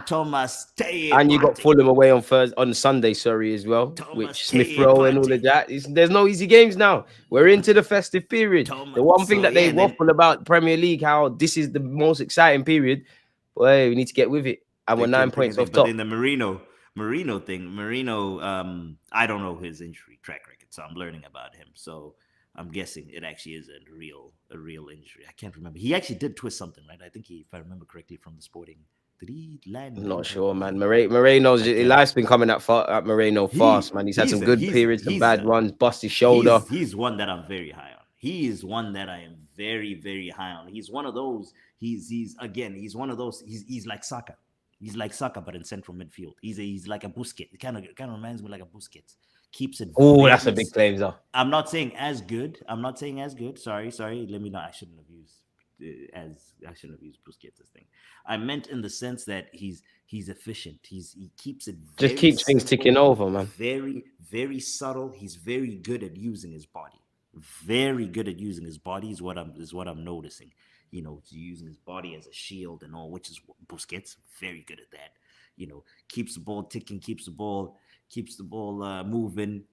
Thomas Tay. And you got Fulham away on Sunday, as well, which Smith Rowe and all of that. There's no easy games now. We're into the festive period. The one thing that they waffle about Premier League, how this is the most exciting period. Boy, we need to get with it. And we're 9 points off top. But in the Marino thing, I don't know his injury track record, so I'm learning about him. So I'm guessing it actually is a real injury. I can't remember. He actually did twist something, right? I think if I remember correctly from the Sporting, did he land? I'm not sure, man. Moreno's life's been coming at Moreno fast, man. He's had some good periods, some bad ones, bust his shoulder. He's one that I'm very high on. He is one that I am very, very high on. He's one of those. He's one of those. He's like Saka. He's like Saka, but in central midfield. He's like a Busquets. It kind of reminds me like a Busquets. Keeps it. Oh, that's a big claim, though. I'm not saying as good. Sorry. Let me know. I shouldn't have used Busquets' thing. I meant in the sense that he's efficient. He keeps it. Just keeps things ticking over, man. Very, very subtle. He's very good at using his body. Very good at using his body is what I'm noticing. Using his body as a shield and all, which is Busquets, very good at that. Keeps the ball ticking, keeps the ball moving.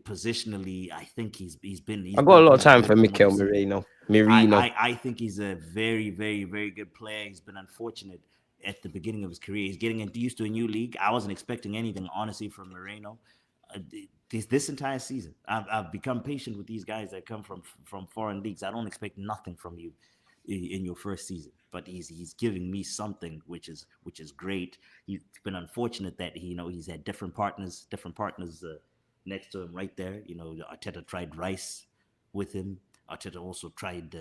Positionally, I think he's been. I've got a lot of time for Mikel Merino. I think he's a very, very, very good player. He's been unfortunate at the beginning of his career. He's getting used to a new league. I wasn't expecting anything, honestly, from Moreno. This entire season, I've become patient with these guys that come from foreign leagues. I don't expect nothing from you in your first season, but he's giving me something which is great. He's been unfortunate that he's had different partners next to him right there. Arteta tried Rice with him. Arteta also tried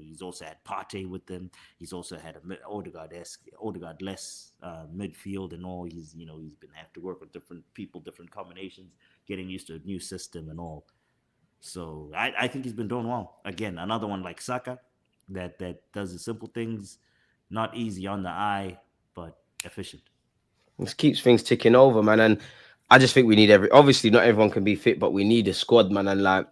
he's also had Partey with them. He's also had a Odegaard-less midfield and all. He's been have to work with different people, different combinations, getting used to a new system and all. So I think he's been doing well. Again, another one like Saka that does the simple things, not easy on the eye, but efficient. It keeps things ticking over, man. And I just think we need obviously not everyone can be fit, but we need a squad, man. And like,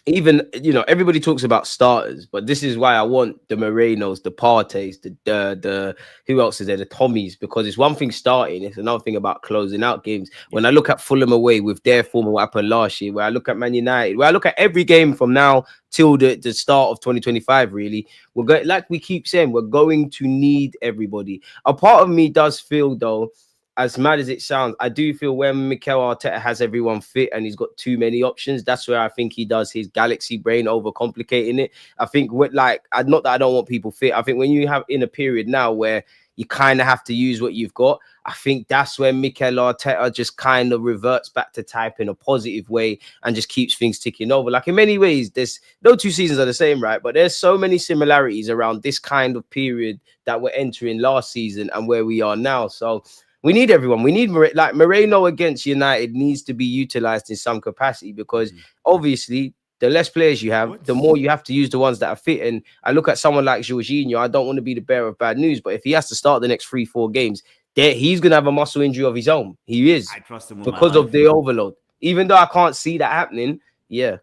even, everybody talks about starters, but this is why I want the Morenos, the Parteys, the who else is there, the Tommies, because it's one thing starting, it's another thing about closing out games. When I look at Fulham away with their form and what happened last year, where I look at Man United, where I look at every game from now till the start of 2025, really, we're going, like we keep saying, we're going to need everybody. A part of me does feel, though, as mad as it sounds, I do feel when Mikel Arteta has everyone fit and he's got too many options, that's where I think he does his galaxy brain overcomplicating it. I think with not that I don't want people fit. I think when you have in a period now where you kind of have to use what you've got, I think that's when Mikel Arteta just kind of reverts back to type in a positive way and just keeps things ticking over. Like in many ways, there's no two seasons are the same, right? But there's so many similarities around this kind of period that we're entering last season and where we are now. So we need everyone. We need like Moreno against United needs to be utilized in some capacity because obviously the less players you have, the more you have to use the ones that are fit. And I look at someone like Jorginho. I don't want to be the bearer of bad news, but if he has to start the next 3-4 games, he's going to have a muscle injury of his own. He is. I trust him with because of the overload. Even though I can't see that happening, yeah.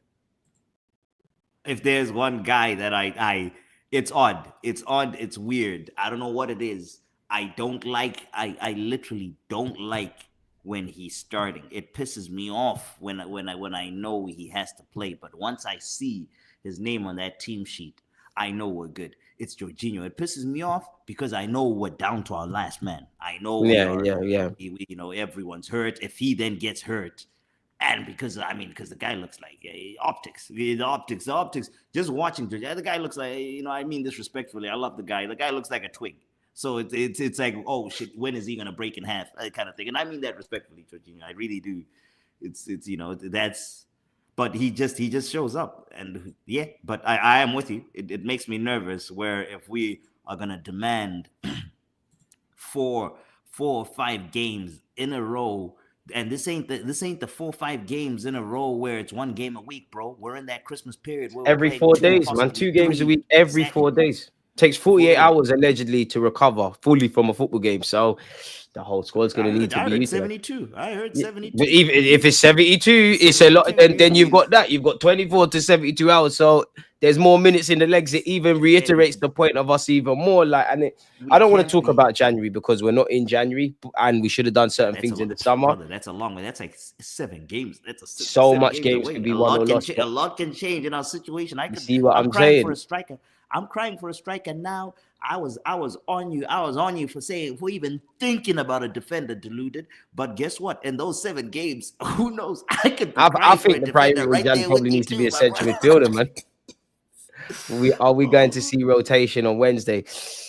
If there's one guy that it's odd. It's odd. It's weird. I don't know what it is. I literally don't like when he's starting. It pisses me off when I know he has to play. But once I see his name on that team sheet, I know we're good. It's Jorginho. It pisses me off because I know we're down to our last man. I know everyone's hurt. If he then gets hurt, and because the guy looks like optics. The optics. Just watching Jorginho, the guy looks like, I mean this respectfully. I love the guy. The guy looks like a twig. So it's like, oh shit, when is he gonna break in half? That kind of thing. And I mean that respectfully, Jorginho. I really do. It's that's, but he just shows up, and yeah. But I am with you. It makes me nervous. Where if we are gonna demand 4 or 5 games in a row, and this ain't the 4 or 5 games in a row where it's 1 game a week, bro. We're in that Christmas period where every 4 days, man. 2 games a week every 4 days. Takes 48 hours allegedly to recover fully from a football game. So the whole squad's going to need to be used. 72. I heard 72. But even if it's 72, it's a lot. Then you've got that. You've got 24 to 72 hours. So there's more minutes in the legs. It even reiterates the point of us even more. I don't want to talk about January because we're not in January and we should have done certain things in the summer. Brother, that's a long way. That's like 7 games. That's so much games can be won or lost. A lot can change in our situation. I can see what I'm saying. For a striker. I'm crying for a striker now. I was on you. I was on you for even thinking about a defender deluded. But guess what? In those 7 games, who knows? I think the priority probably needs to be a central midfielder, man. Are we going to see rotation on Wednesday?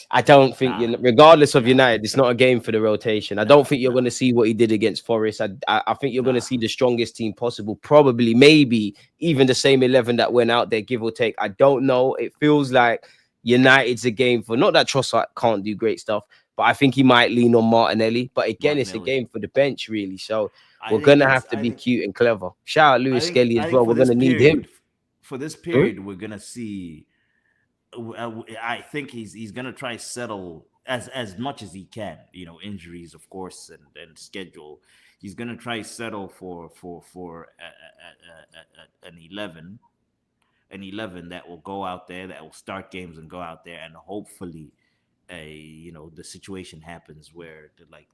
I don't think, regardless of United, it's not a game for the rotation. I don't think you're going to see what he did against Forest. I think you're going to see the strongest team possible, probably, maybe even the same 11 that went out there, give or take. I don't know. It feels like United's a game for, not that Trossard can't do great stuff, but I think he might lean on Martinelli. But again, it's a game for the bench, really. So we're going to have to be cute and clever. Shout out Lewis Skelly as well. We're going to need him. For this period, we're going to see... I think he's gonna try settle as much as he can. Injuries, of course, and schedule. He's gonna try settle for an 11 that will go out there, that will start games and go out there, and hopefully, the situation happens where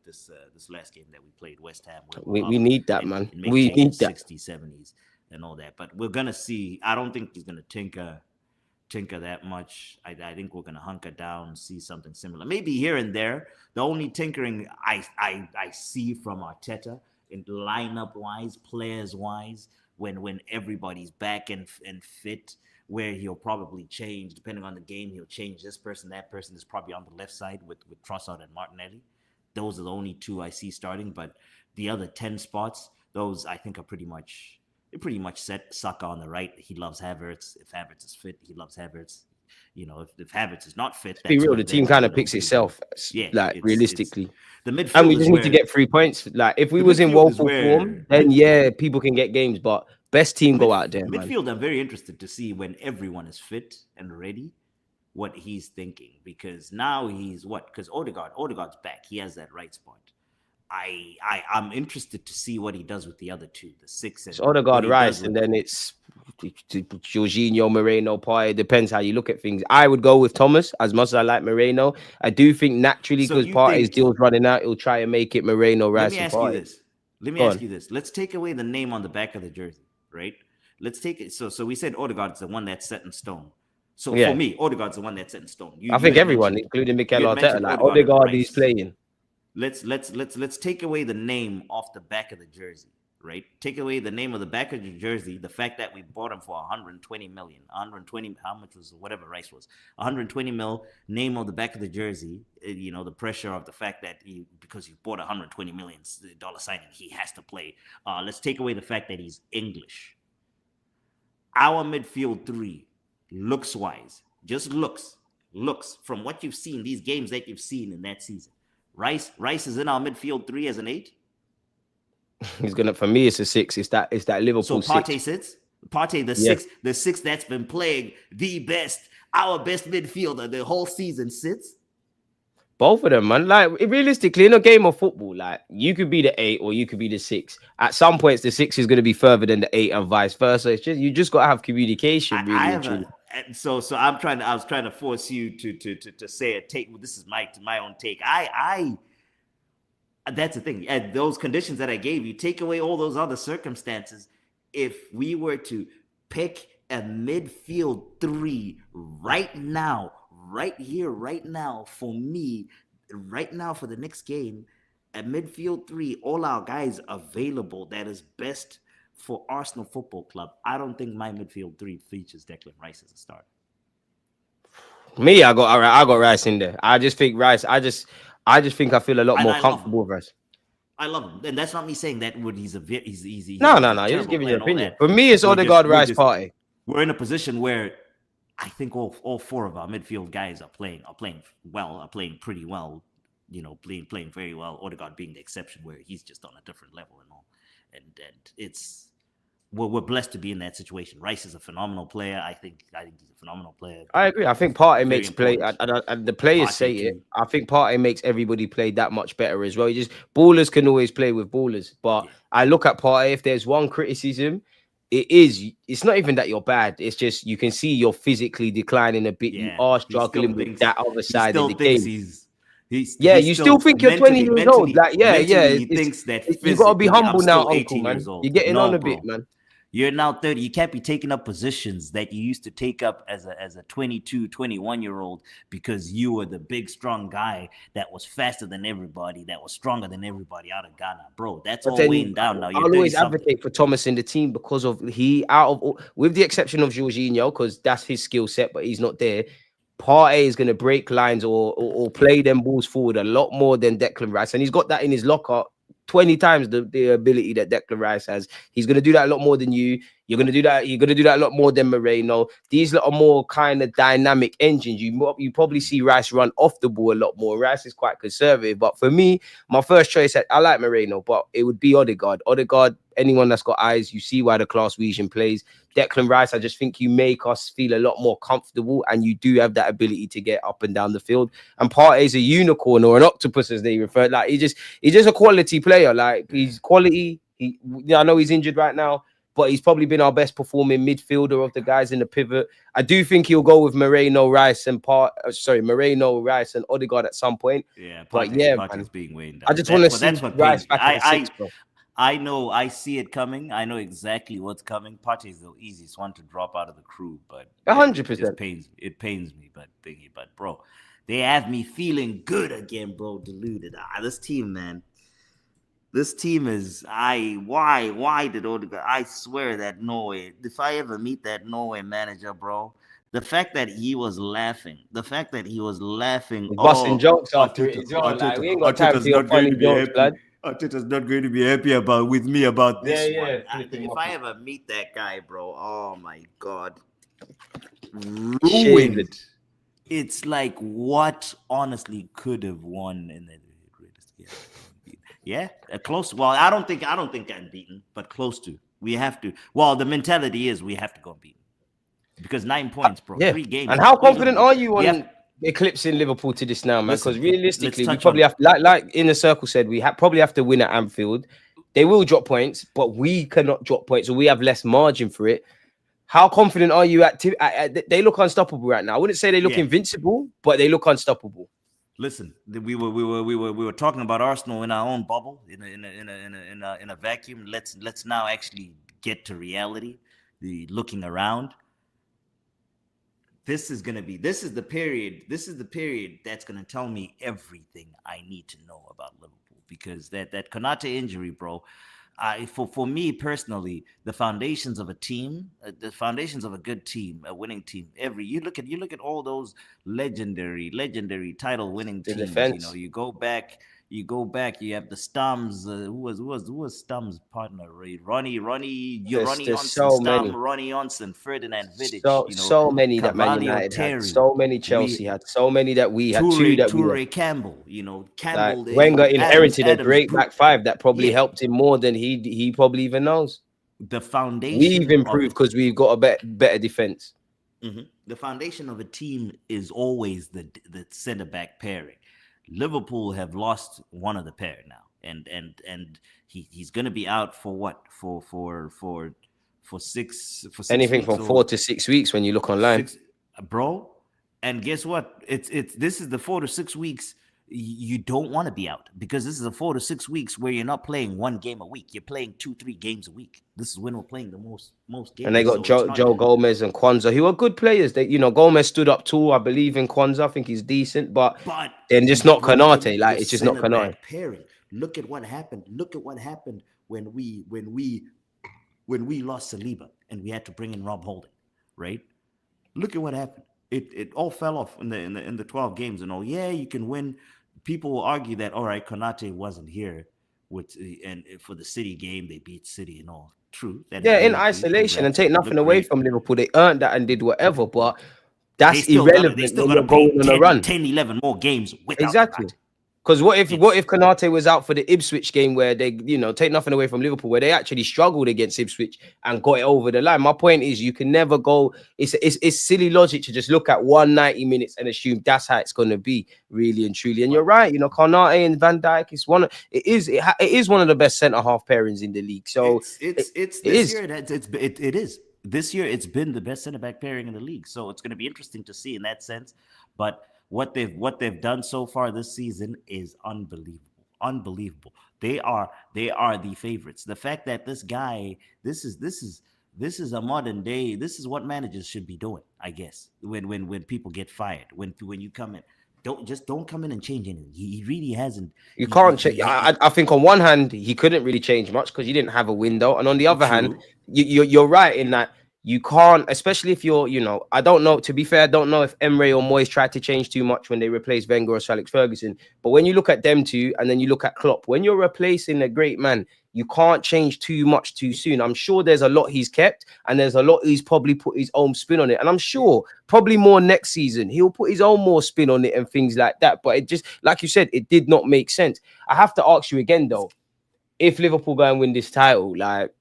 this last game that we played, West Ham. We need that, man. We need that 60s, 70s, and all that. But we're gonna see. I don't think he's gonna tinker that much. I think we're gonna hunker down, see something similar, maybe here and there. The only tinkering I see from Arteta in lineup wise, players wise, when everybody's back and fit, where he'll probably change depending on the game. He'll change this person, that person is probably on the left side with Trossard and Martinelli. Those are the only 2 I see starting, but the other 10 spots, those I think are pretty much set. Saka on the right. He loves Havertz. If Havertz is fit, he loves Havertz. If Havertz is not fit, be real, the team kind of picks itself. Realistically, the midfield, and we just need to get 3 points. Like if we was in woeful form, then people can get games. But best team go out there. Midfield, I'm very interested to see when everyone is fit and ready, what he's thinking, because now he's because Odegaard's back. He has that right spot. I'm interested to see what he does with the other 2, the 6. It's Odegaard, Rice, and then it's Jorginho, Moreno, Partey. Depends how you look at things. I would go with Thomas as much as I like Moreno. I do think naturally, because Partey's deal's running out, he'll try and make it Moreno, Rice, and Partey. Let me ask you this. Let's take away the name on the back of the jersey, right? Let's take it. So we said Odegaard's the one that's set in stone. So for me, Odegaard's the one that's set in stone. I think everyone, including Mikel Arteta, Odegaard is playing. let's take away the name off the back of the jersey, right? Take away the name of the back of the jersey, the fact that we bought him for 120 million, 120, how much was whatever Rice was, 120 mil, name on the back of the jersey, the pressure of the fact that because you bought $120 million signing, he has to play. Let's take away the fact that he's English. Our midfield three, looks wise, just looks from what you've seen, these games that you've seen in that season. Rice is in our midfield three as an 8. He's gonna, for me, it's a 6. It's that Liverpool. So Partey 6. sits. Partey, the six that's been playing the best, our best midfielder the whole season sits. Both of them, man. Like, realistically, in a game of football, like, you could be the 8 or you could be the 6. At some points, the 6 is going to be further than the 8 and vice versa. It's just, you just got to have communication. Really, so I was trying to force you to say a take. This is my own take. That's the thing. At those conditions that I gave you, take away all those other circumstances. If we were to pick a midfield 3 right now, right here, right now, for me, right now for the next game, a midfield 3, all our guys available that is best for Arsenal Football Club, I don't think my midfield 3 features Declan Rice as a starter. Me, I got Rice in there. I just think Rice. I just think I feel a lot more comfortable with Rice. I love him, and that's not me saying that he's easy. No. You're just giving your opinion. For me, it's Odegaard, Rice, Partey. We're in a position where I think all 4 of our midfield guys are playing pretty well. Playing very well. Odegaard being the exception, where he's just on a different level and all. And it's we're blessed to be in that situation. Rice is a phenomenal player. I think he's a phenomenal player. I agree. I think Partey makes play, and the players Partey say it. I think Partey makes everybody play that much better as well. Ballers can always play with ballers, but I look at Partey. If there's one criticism, it's not even that you're bad. It's just you can see you're physically declining a bit. You are struggling with that other side of the game. You still think you're 20 years old. Like, he thinks that you got to be humble now, uncle, man. You're getting on a bit, man. You're now 30. You can't be taking up positions that you used to take up as a 22, 21-year-old because you were the big, strong guy that was faster than everybody, that was stronger than everybody out of Ghana. Bro, that's all weighing down now. I'll always advocate for Thomas in the team because of with the exception of Jorginho, because that's his skill set, but he's not there. Partey is going to break lines or play them balls forward a lot more than Declan Rice. And he's got that in his locker 20 times the ability that Declan Rice has. He's going to do that a lot more than you. You're going to do that. You're going to do that a lot more than Moreno. These are more kind of dynamic engines. You probably see Rice run off the ball a lot more. Rice is quite conservative. But for me, my first choice, I like Moreno, but it would be Odegaard. Odegaard, anyone that's got eyes, you see why the class region plays. Declan Rice, I just think you make us feel a lot more comfortable, and you do have that ability to get up and down the field. And Partey is a unicorn or an octopus, as they refer. Like he's just a quality player. Like he's quality. I know he's injured right now, but he's probably been our best performing midfielder of the guys in the pivot. I do think he'll go with Moreno, Rice, and Odegaard at some point. Yeah, Partey's being weighed down. I just want to see Rice back at 6, bro. I know, I see it coming. I know exactly what's coming. Partey is the easiest one to drop out of the crew, but 100%. It pains me, but bro, they have me feeling good again, bro. Deluded. This team, man. This team is why did Odegaard? I swear that Norway. If I ever meet that Norway manager, bro, the fact that he was laughing, busting jokes after it. We ain't got time for your funny jokes, blood. Arteta's not going to be happy with me about this one. If I ever meet that guy, bro, oh my God. Ruined. It's like what honestly could have won in the close. Well, I don't think I'm beaten, but close to. We have to. Well, the mentality is we have to go beat because 9 points, bro. 3 games. And how confident are you on eclipsing Liverpool to this now, man? Because realistically, we probably have, like in the circle said, we probably have to win at Anfield. They will drop points, but we cannot drop points, so we have less margin for it. How confident are you at they look unstoppable right now? I wouldn't say they look invincible, but they look unstoppable. Listen, we were talking about Arsenal in our own bubble, in a vacuum. Let's now actually get to reality. The looking around. this is the period that's gonna tell me everything I need to know about Liverpool, because that Konate injury, bro. For me personally, the foundations of a team, the foundations of a good team, a winning team. You look at all those legendary title winning The teams. defense. You go back. You have the Stums. Who was Stums' partner? Right? Ronnie Ronnie There's Onsen, so Stum, many. Ronnie Onsen, Ferdinand Vidic. So many that Man Carvalho United had, Terry. so many Chelsea had, so many that we had, two that we had. Toure Campbell. Like Campbell. Wenger Adams. inherited a great back five that probably Yeah, helped him more than he probably even knows. the We've foundation of improved because we've got a better defense. the foundation of a team is always the center back pairing. Liverpool have lost one of the pair now, and he's going to be out for what for 6 Anything weeks, from 4 to 6 weeks when you look online. bro. And guess what? This is the 4 to 6 weeks. You don't want to be out, because this is a 4 to 6 weeks where you're not playing one game a week. You're playing 2-3 games a week. This is when we're playing the most games. And they got Joe Gomez and Kwanzaa, who are good players. They, Gomez stood up too. I believe in Kwanzaa. I think he's decent, but then just not Konate. Like, it's just not Konate. Pairing. Look at what happened. Look at what happened when we lost Saliba and we had to bring in Rob Holding, right? Look at what happened. It all fell off in the 12 games and all. Yeah, you can win. People will argue that, all right, Konate wasn't here and for the City game, they beat City and all. True. Yeah, in isolation, and take nothing away from Liverpool. They earned that and did whatever, but that's irrelevant. They still got to play 10, 11 more games without exactly. Konate. Because what if Konate was out for the Ipswich game, where they, take nothing away from Liverpool, where they actually struggled against Ipswich and got it over the line? My point is, you can never go. It's silly logic to just look at 190 minutes and assume that's how it's going to be, really and truly. And you're right. Konate and Van Dijk it is one of the best centre half pairings in the league. So it is. This year it's been the best centre back pairing in the league. So it's going to be interesting to see in that sense. But what they've done so far this season is unbelievable. They are the favorites. The fact that this guy, this is a modern day. This is what managers should be doing, I guess. When people get fired, when you come in, don't come in and change anything. He really hasn't. You can't change. I think on one hand he couldn't really change much because he didn't have a window, and on the other hand, you're right in that. You can't, especially if you're, I don't know. To be fair, I don't know if Emre or Moyes tried to change too much when they replaced Wenger or Sir Alex Ferguson. But when you look at them two, and then you look at Klopp, when you're replacing a great man, you can't change too much too soon. I'm sure there's a lot he's kept, and there's a lot he's probably put his own spin on it. And I'm sure probably more next season, he'll put his own more spin on it and things like that. But it just, like you said, it did not make sense. I have to ask you again, though, if Liverpool go and win this title, like,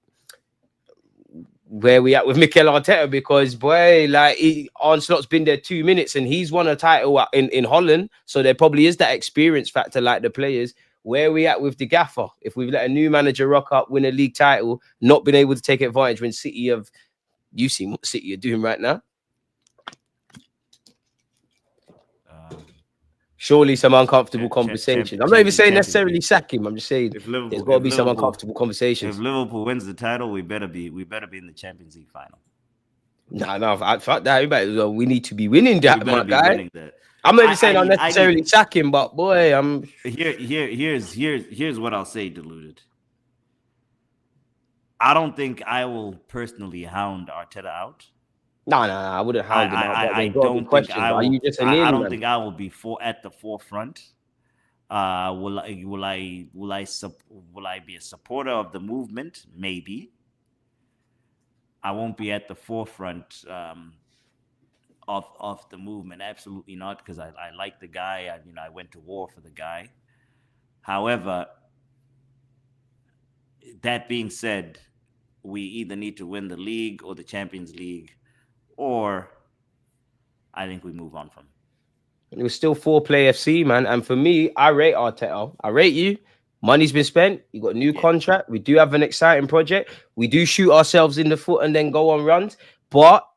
where we at with Mikel Arteta? Because boy, like, Onslaught's been there 2 minutes and he's won a title in Holland, so there probably is that experience factor, like the players. Where we at with the gaffer? If we've let a new manager rock up, win a league title, not been able to take advantage when you see what City are doing right now. Surely some uncomfortable conversations. I'm not even saying necessarily sack him. I'm just saying there's got to be some uncomfortable conversations. If Liverpool wins the title, we better be in the Champions League final. No, fuck that. We need to be winning that, my guy. I'm not even saying I'll necessarily sack him, but boy, I'm here's what I'll say, Deluded. I don't think I will personally hound Arteta out. No, I wouldn't hound him out. I don't think I will. Are you just a I don't think I will be at the forefront. Will I be a supporter of the movement? Maybe. I won't be at the forefront of the movement. Absolutely not, because I like the guy. I went to war for the guy. However, that being said, we either need to win the league or the Champions League, or I think we move on from it. It was still 4-play FC, man. And for me, I rate Arteta. I rate you. Money's been spent. You got a new contract. We do have an exciting project. We do shoot ourselves in the foot and then go on runs. But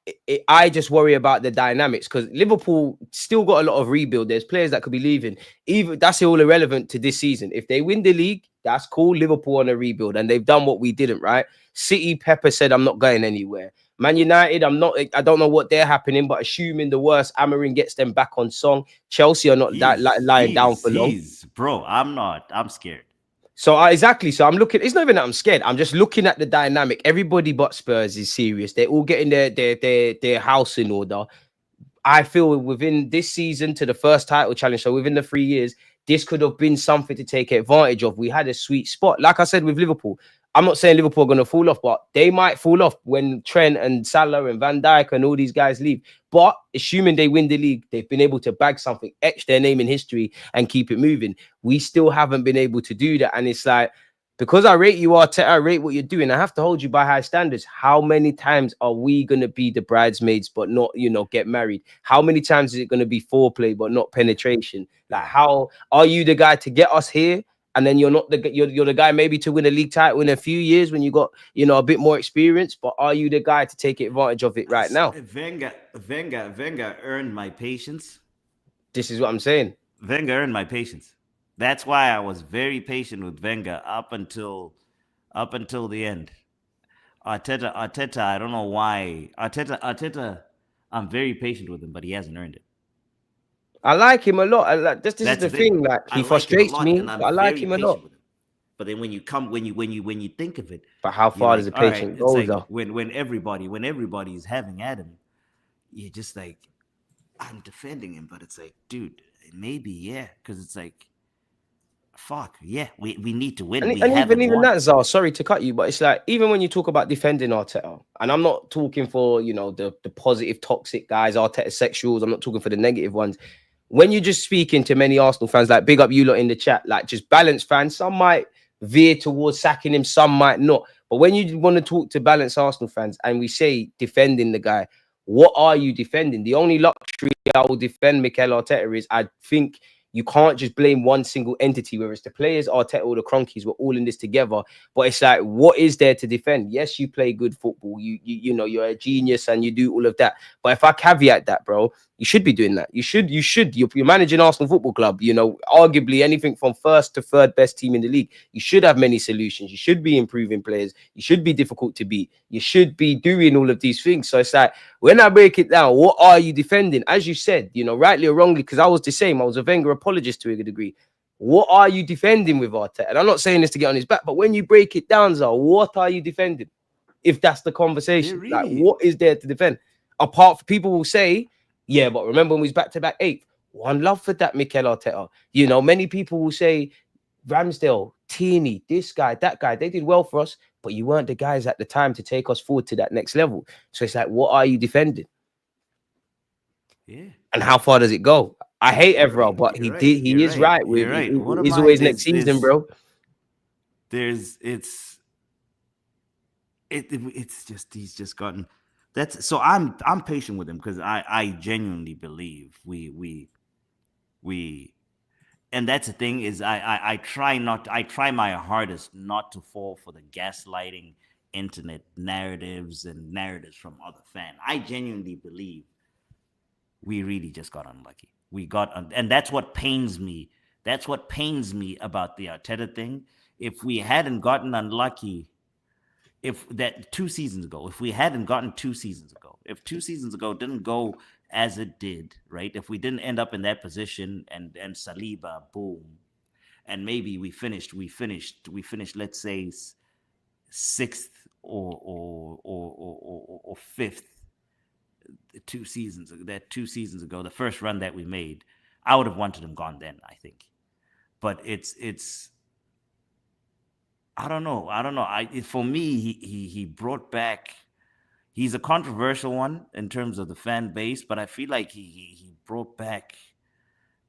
I just worry about the dynamics, because Liverpool still got a lot of rebuild. There's players that could be leaving. Even that's all irrelevant to this season. If they win the league, that's cool. Liverpool on a rebuild, and they've done what we didn't, right? City, Pepper said, I'm not going anywhere. Man United, I don't know what they're happening, but assuming the worst, Amarin gets them back on song. Chelsea are not lying down for long. Bro, I'm scared. So exactly. So I'm looking. It's not even that I'm scared. I'm just looking at the dynamic. Everybody but Spurs is serious. They're all getting their house in order. I feel within this season to the first title challenge, so within the 3 years, this could have been something to take advantage of. We had a sweet spot. Like I said with Liverpool, I'm not saying Liverpool are going to fall off, but they might fall off when Trent and Salah and Van Dijk and all these guys leave. But assuming they win the league, they've been able to bag something, etch their name in history and keep it moving. We still haven't been able to do that. And it's like, because I rate you, Arteta, I rate what you're doing. I have to hold you by high standards. How many times are we going to be the bridesmaids but not, get married? How many times is it going to be foreplay but not penetration? Like, how are you the guy to get us here? And then you're not you're the guy maybe to win a league title in a few years when you got, a bit more experience. But are you the guy to take advantage of it right now? Wenger earned my patience. This is what I'm saying. Wenger earned my patience. That's why I was very patient with Wenger up until the end. Arteta, I don't know why. Arteta, I'm very patient with him, but he hasn't earned it. I like him a lot. This is the thing. Like, he frustrates me. I like him a lot. But then when you think of it, but how far does the patient go? Like when everybody is having at him, you're just like, I'm defending him, but it's like, dude, maybe because it's like, fuck yeah, we need to win. And even that, ZAH, sorry to cut you, but it's like, even when you talk about defending Arteta, and I'm not talking for the positive toxic guys, Arteta sexuals, I'm not talking for the negative ones. When you're just speaking to many Arsenal fans, like, big up you lot in the chat, like, just balanced fans, some might veer towards sacking him, some might not. But when you want to talk to balanced Arsenal fans and we say defending the guy, what are you defending? The only luxury I will defend Mikel Arteta is, I think you can't just blame one single entity, whether it's the players, Arteta, or the Cronkies. We're all in this together. But it's like, what is there to defend? Yes, you play good football. You're a genius and you do all of that. But if I caveat that, bro, you should be doing that. You should. You're managing Arsenal Football Club. Arguably anything from first to third best team in the league. You should have many solutions. You should be improving players. You should be difficult to beat. You should be doing all of these things. So it's like, when I break it down, what are you defending? As you said, rightly or wrongly, because I was the same. I was a Wenger apologist to a degree. What are you defending with Arteta? And I'm not saying this to get on his back, but when you break it down, ZAH, what are you defending? If that's the conversation, really, like, what is there to defend? Apart from, people will say, yeah, but remember when we was back-to-back 8th? One love for that Mikel Arteta. Many people will say, Ramsdale, Tierney, this guy, that guy, they did well for us, but you weren't the guys at the time to take us forward to that next level. So it's like, what are you defending? Yeah. And how far does it go? I hate Everall, but he is right. He's always next season, bro. It's just, he's just gotten. That's so I'm patient with him because I genuinely believe we and that's the thing is I try my hardest not to fall for the gaslighting internet narratives and narratives from other fans. I genuinely believe we really just got unlucky. And that's what pains me. That's what pains me about the Arteta thing. If we hadn't gotten unlucky, if 2 seasons ago, if 2 seasons ago didn't go as it did, right? If we didn't end up in that position and Saliba, boom, and maybe we finished, let's say 6th or 5th 2 seasons ago, the first run that we made, I would have wanted him gone then, I think. But it's I don't know. For me, he brought back. He's a controversial one in terms of the fan base, but I feel like he brought back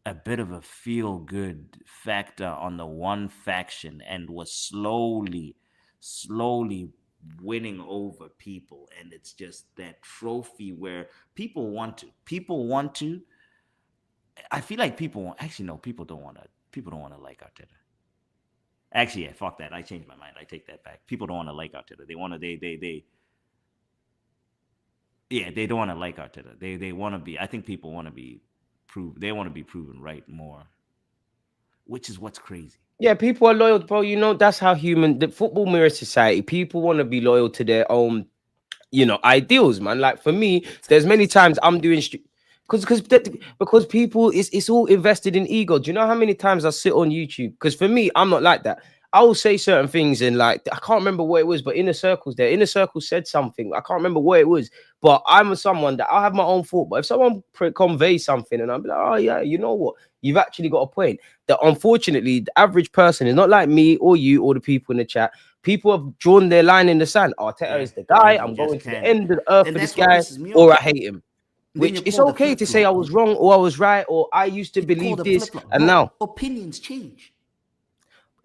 a bit of a feel-good factor on the one faction and was slowly winning over people. And it's just that trophy where people want to. I feel like people don't want to like Arteta. Actually, yeah, fuck that. I changed my mind. I take that back. People don't want to like Arteta. They don't want to like Arteta. They want to be. I think people want to be proved. They want to be proven right more, which is what's crazy. Yeah, people are loyal, bro. That's how the football mirrors society. People want to be loyal to their own, ideals, man. Like for me, there's many times I'm doing because people it's all invested in ego. Do you know how many times I sit on YouTube? Because for me, I'm not like that. I will say certain things and like I can't remember what it was, but Inner Circle said something. I can't remember what it was, but I'm someone that I have my own thought. But if someone conveys something and I'm like, oh yeah, you know what? You've actually got a point. That unfortunately, the average person is not like me or you or the people in the chat. People have drawn their line in the sand. Arteta is the guy. I'm going to the end of the earth for this guy, or I hate him. Which it's okay to say I was wrong or I was right or I used to believe this and now opinions change.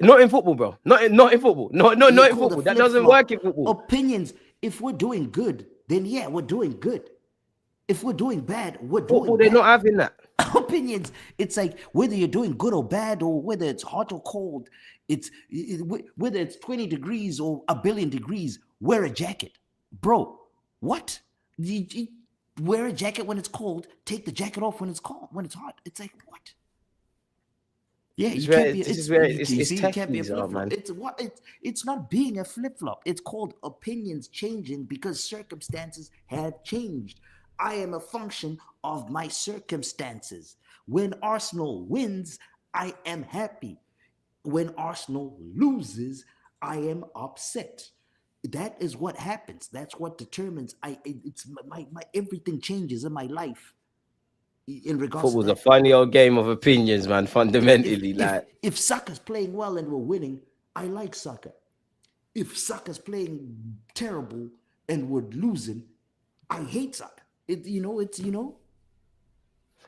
Not in football, bro. Not in football. Not in football. That doesn't work in football. Opinions. If we're doing good, then yeah, we're doing good. If we're doing bad, we're doing football, bad. They're not having that. Opinions. It's like whether you're doing good or bad, or whether it's hot or cold. Whether it's 20 degrees or a billion degrees. Wear a jacket, bro. What? You wear a jacket when it's cold. Take the jacket off when it's cold. When it's hot, it's like what? Yeah, you can't be. You can't be a flip flop. It's not being a flip flop. It's called opinions changing because circumstances have changed. I am a function of my circumstances. When Arsenal wins, I am happy. When Arsenal loses, I am upset. That is what happens. That's what determines. It's my everything changes in my life. In regards football's a funny old game of opinions, man. Fundamentally, if Saka's playing well and we're winning, I like Saka. If Saka's playing terrible and we're losing, I hate Saka.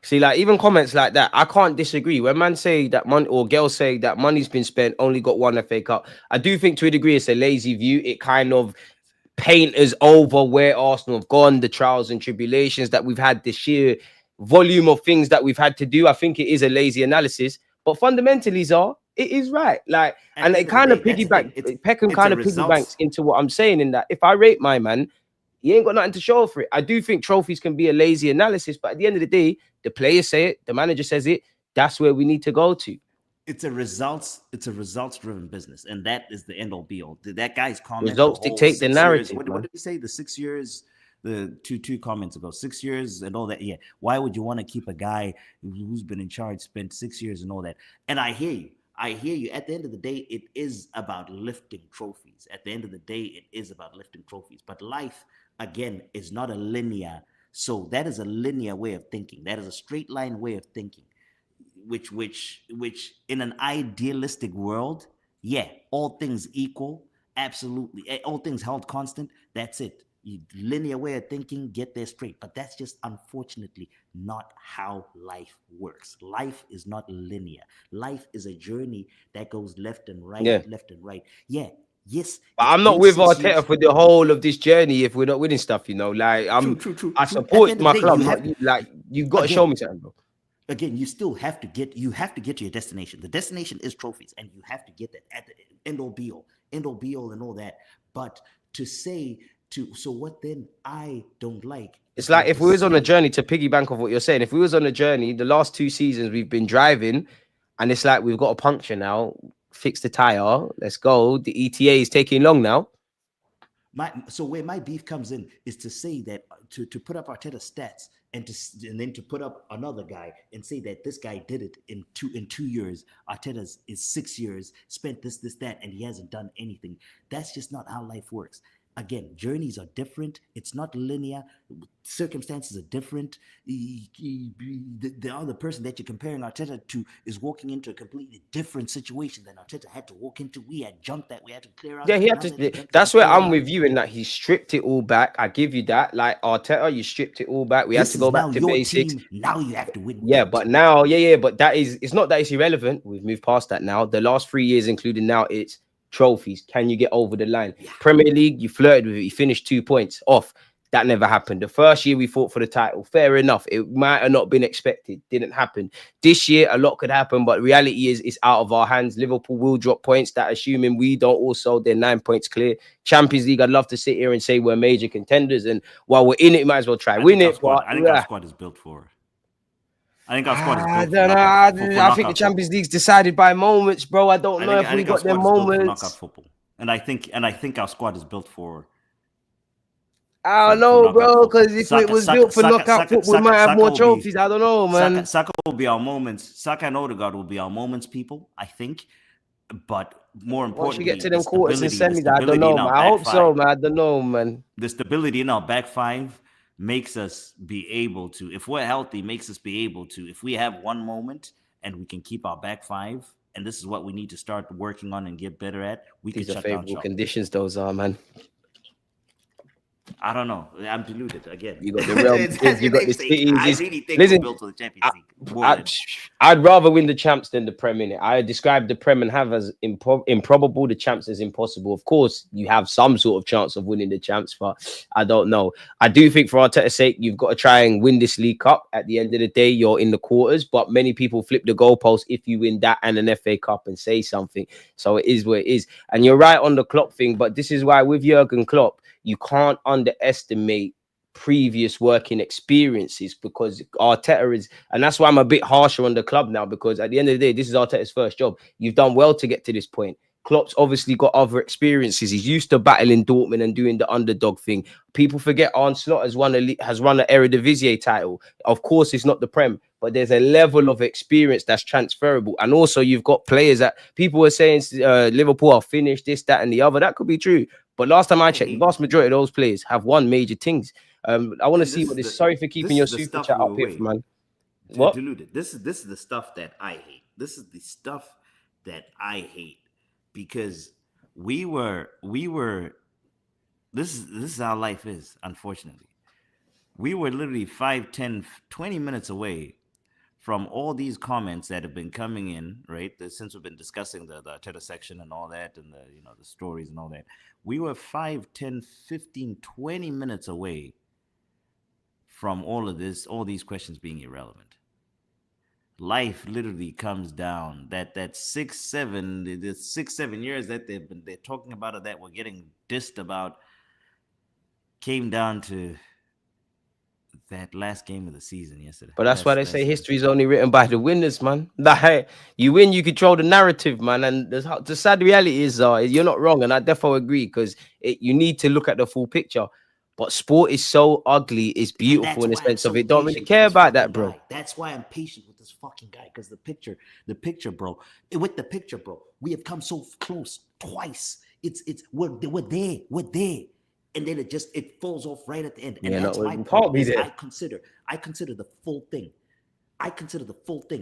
See, like even comments like that, I can't disagree. When man say that money or girls say that money's been spent, only got one FA Cup. I do think to a degree it's a lazy view. It kind of paint us over where Arsenal have gone, the trials and tribulations that we've had this year. Volume of things that we've had to do. I think it is a lazy analysis, but fundamentally, ZAH, it is right. Like, and it kind of piggybacks, kind of piggybacks into what I'm saying in that if I rate my man, he ain't got nothing to show for it. I do think trophies can be a lazy analysis, but at the end of the day, the players say it, the manager says it. That's where we need to go to. It's a results-driven business, and that is the end all be all. That guy's comment. Results dictate the narrative. What did he say? The 6 years. The two comments ago, 6 years and all that. Yeah, why would you want to keep a guy who's been in charge, spent 6 years and all that? And I hear you. At the end of the day, it is about lifting trophies. At the end of the day, it is about lifting trophies. But life, again, is not a linear. So that is a linear way of thinking. That is a straight line way of thinking, which in an idealistic world, yeah, all things equal, absolutely, all things held constant. That's it. Linear way of thinking, get there straight. But that's just unfortunately not how life works. Life is not linear. Life is a journey that goes left and right, left and right. Yeah, yes. But I'm not with Arteta for the whole of this journey if we're not winning stuff, Like true. I support my club. You've got to show me something, bro. Again, you still have to get to your destination. The destination is trophies, and you have to get that at the end all be all and all that. But to say so what then I don't like. It's like if we was on a journey, to piggyback off what you're saying, if we was on a journey, the last 2 seasons we've been driving and it's like we've got a puncture now, fix the tire, let's go. The ETA is taking long now. So where my beef comes in is to say that to put up Arteta's stats and then to put up another guy and say that this guy did it in 2 years. Arteta's is 6 years, spent this, that, and he hasn't done anything. That's just not how life works. Again, journeys are different. It's not linear. Circumstances are different. The other person that you're comparing Arteta to is walking into a completely different situation than Arteta had to walk into. We had junk that we had to clear out. Yeah, he had to. That's where I'm with you in that he stripped it all back. I give you that. Like Arteta, you stripped it all back. We had to go back to basics. Now you have to win. Yeah, but now, but that is. It's not that it's irrelevant. We've moved past that now. The last 3 years, including now, it's trophies. Can you get over the line? Yeah. Premier League, you flirted with it. You finished 2 points off. That never happened. The first year we fought for the title, fair enough. It might have not been expected. Didn't happen. This year, a lot could happen, but reality is it's out of our hands. Liverpool will drop points. That assuming we don't also, they're 9 points clear. Champions League, I'd love to sit here and say we're major contenders. And while we're in it, might as well try win it. I think our squad is built for it. I think our squad is built I think the Champions League's decided by moments, bro. I don't know if we got their moments. Knockout football. And I think our squad is built for I don't know, bro, because if it was built for knockout football, we might have more trophies. I don't know, man. Saka will be our moments. Saka and Odegaard will be our moments, people, I think. But more Once you importantly, get to them quarters and semis, I don't know, man. I hope so, man. I don't know, man. The stability in our back five makes us be able to, if we're healthy, makes us be able to, if we have one moment and we can keep our back five, and this is what we need to start working on and get better at, These are favorable conditions, those are, man. I don't know. I'm deluded again. You got the Real Madrid, you got the City. I really think we're built for the Champions League. I'd rather win the champs than the Prem, innit? I describe the Prem and have as improbable, the champs as impossible. Of course, you have some sort of chance of winning the champs, but I don't know. I do think for Arteta's sake, you've got to try and win this League Cup. At the end of the day, you're in the quarters, but many people flip the goalpost if you win that and an FA Cup and say something. So it is what it is. And you're right on the Klopp thing, but this is why with Jurgen Klopp, you can't underestimate previous working experiences, because Arteta is, and that's why I'm a bit harsher on the club now, because at the end of the day, this is Arteta's first job. You've done well to get to this point. Klopp's obviously got other experiences. He's used to battling Dortmund and doing the underdog thing. People forget Arne Slot has run an Eredivisie title. Of course, it's not the Prem, but there's a level of experience that's transferable. And also, you've got players that people were saying Liverpool are finished, this, that, and the other. That could be true. But last time I checked, the vast majority of those players have won major things. I want to see what this. Sorry for keeping your super chat up here, man. What? Deluded. This is the stuff that I hate. This is the stuff that I hate, because we were. This is how life is. Unfortunately, we were literally 5, 10, 20 minutes away from all these comments that have been coming in, right? Since we've been discussing the Arteta section and all that, and the stories and all that, we were 5, 10, 15, 20 minutes away from all of this, all these questions being irrelevant. Life literally comes down that the 6-7 years that they're talking about, or that we're getting dissed about, came down to that last game of the season yesterday. But that's why they say history is only written by the winners, man. Like, you win, you control the narrative, man. And the sad reality is, you're not wrong, and I definitely agree, because you need to look at the full picture. But sport is so ugly, it's beautiful in the sense of it. Don't really care about that, bro. That's why I'm patient with this fucking guy, because the picture, bro. With the picture, bro, we have come so close twice. We're there. And then it falls off right at the end. And that's my part. I consider the full thing.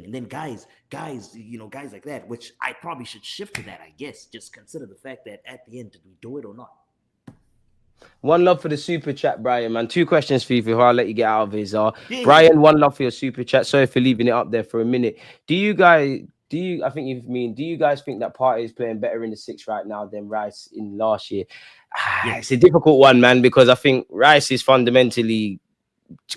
And then guys like that, which I probably should shift to that, I guess. Just consider the fact that at the end, did we do it or not? One love for the super chat, Brian, man. 2 questions for you before I let you get out of his. Brian, one love for your super chat. Sorry for leaving it up there for a minute. Do you guys think that Partey is playing better in the 6 right now than Rice in last year? It's a difficult one, man, because I think Rice is fundamentally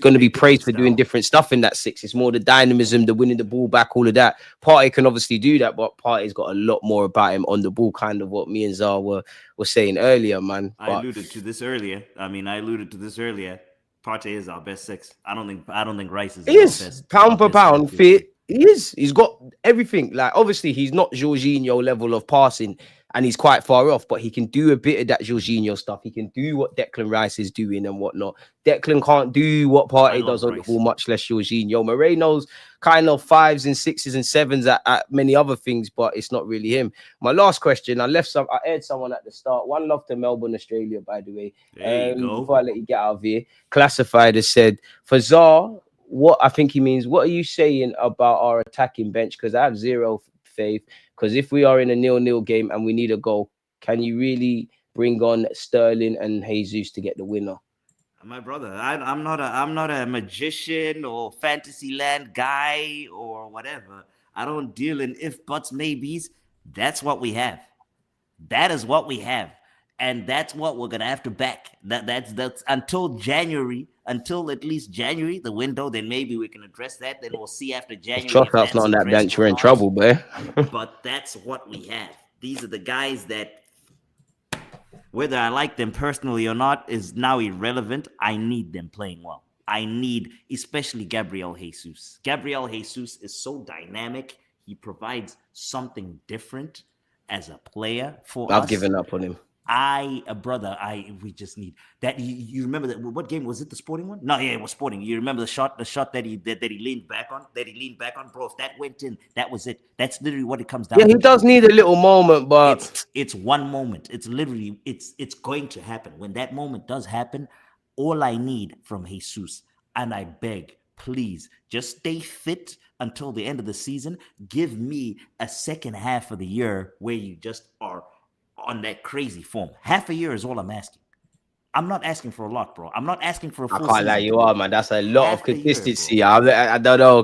going to be praised for doing different stuff in that 6. It's more the dynamism, the winning the ball back, all of that. Partey can obviously do that, but Partey's got a lot more about him on the ball, kind of what me and Zah were saying earlier, man. I alluded to this earlier. Partey is our best 6. I don't think Rice is. He is pound for pound fit. He is. He's got everything. Like, obviously, he's not Jorginho level of passing, and he's quite far off, but he can do a bit of that Jorginho stuff. He can do what Declan Rice is doing and whatnot. Declan can't do what Partey does on the ball, much less Jorginho. Moreno's kind of 5s and 6s and 7s at many other things, but it's not really him. My last question, I aired someone at the start. One love to Melbourne, Australia, by the way. There you go. Before I let you get out of here, Classified has said, for ZAH, what I think he means, what are you saying about our attacking bench? Because I have zero faith. Because if we are in a 0-0 game and we need a goal, can you really bring on Sterling and Jesus to get the winner? My brother, I'm not a magician or fantasy land guy or whatever. I don't deal in if, buts, maybes. That's what we have. That is what we have. And that's what we're gonna have to back. That's until January, until at least January, the window. Then maybe we can address that. Then we'll see after January. Trossard's not on that bench. We're in trouble, boy. But that's what we have. These are the guys that, whether I like them personally or not, is now irrelevant. I need them playing well. I need, especially Gabriel Jesus. Gabriel Jesus is so dynamic. He provides something different as a player for us. I've given up on him. We just need that. You remember that? What game was it? The Sporting one? No, yeah, it was Sporting. You remember the shot that he leaned back on? Bro. If that went in, that was it. That's literally what it comes down Yeah, to. he does need a little moment, but It's one moment. It's literally it's going to happen. When that moment does happen, all I need from Jesus, and I beg, please, just stay fit until the end of the season. Give me a second half of the year where you just are on that crazy form. Half a year is all I'm asking. I'm not asking for a lot, bro. I'm not asking for a I full can't lie, season. you are, man. That's a lot of Half a year, consistency. bro. I don't know.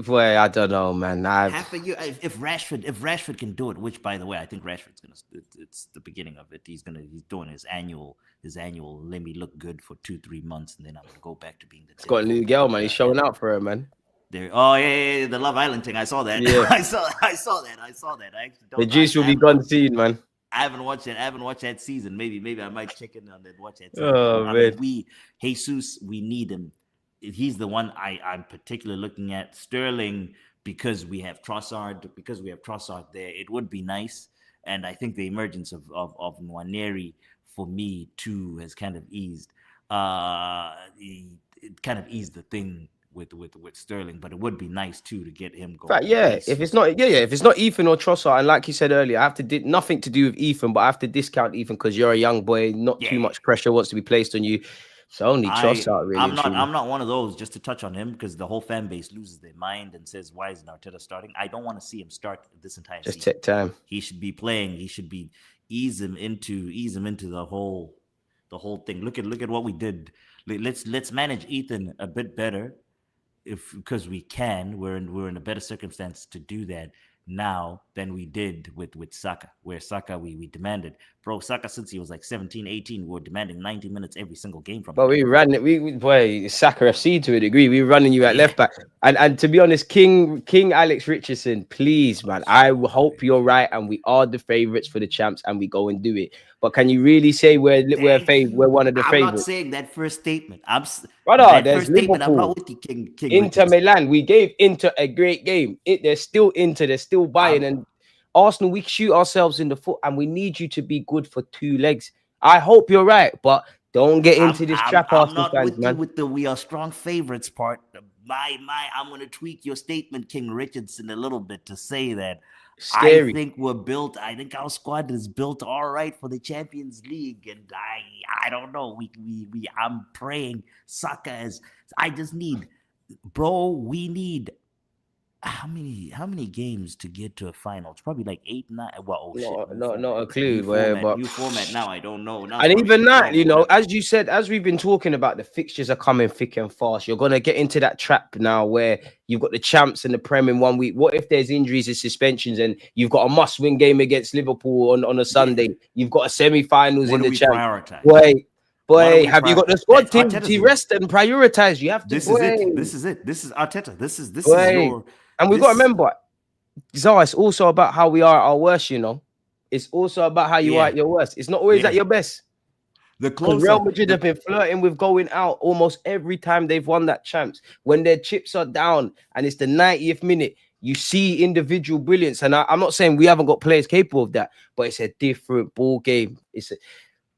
Boy, I don't know, man. Half a year. If Rashford can do it, which by the way, I think Rashford's gonna. It's the beginning of it. He's doing his annual. Let me look good for 2-3 months, and then I'm gonna go back to being the. He's got a new girl, man. He's showing out for her, man. There. Oh yeah, the Love Island thing. I saw that. Yeah. I saw that. I actually don't. The juice will be gone soon, man. I haven't watched it. I haven't watched that season. Maybe I might check in on it. Watch that. Season. Oh, man. Jesus, we need him. He's the one I'm particularly looking at. Sterling, because we have Trossard there. It would be nice, and I think the emergence of Nwaneri for me too has kind of eased. It kind of eased the thing with Sterling, but it would be nice too to get him going. Fact, yeah, if it's not Ethan or Trossard, and like you said earlier, I have to nothing to do with Ethan, but I have to discount Ethan because you're a young boy, not too much pressure wants to be placed on you. So only Trossard, really. I'm not one of those, just to touch on him, because the whole fan base loses their mind and says, "Why isn't Arteta starting?" I don't want to see him start this entire season. Just take time. He should be playing. He should be ease him into the whole thing. Look at what we did. Let's manage Ethan a bit better. Because we can, we're in a better circumstance to do that now than we did with Saka, where Saka we demanded, bro. Saka, since he was like 17, 18, we were demanding 90 minutes every single game from him. But we ran it. We Saka FC to a degree. We were running you at left back, and to be honest, King Alex Richardson, please, man. I hope you're right, and we are the favourites for the champs, and we go and do it. But can you really say we're one of the favourites? I'm not saying that first statement. Brother, there's Liverpool. I'm not with you, King Inter Milan. We gave Inter a great game. They're still Inter. They're still buying. And Arsenal, we shoot ourselves in the foot, and we need you to be good for 2 legs. I hope you're right, but don't get into this trap, Arsenal fans, man. With the we are strong favourites part. I'm going to tweak your statement, King Richardson, a little bit to say that. Scary. I think we're built. I think our squad is built all right for the Champions League, and I don't know. I'm praying Saka is. I just need, bro. We need how many games to get to a final? It's probably like 8, 9. Well, not a clue. But new format now. I don't know. Now and even that, as you said, as we've been talking about, the fixtures are coming thick and fast. You're gonna get into that trap now where you've got the champs and the Prem in 1 week. What if there's injuries and suspensions, and you've got a must-win game against Liverpool on a Sunday? Yeah. You've got a semi-finals in the champs. Boy, have you got the squad team to rest and prioritize? You have to. This is it. This is Arteta. This is your. And we've got to remember, ZAH, it's also about how we are at our worst, It's also about how you are at your worst. It's not always at your best. Because Real Madrid have been flirting with going out almost every time they've won that champs. When their chips are down and it's the 90th minute, you see individual brilliance. And I'm not saying we haven't got players capable of that, but it's a different ball game.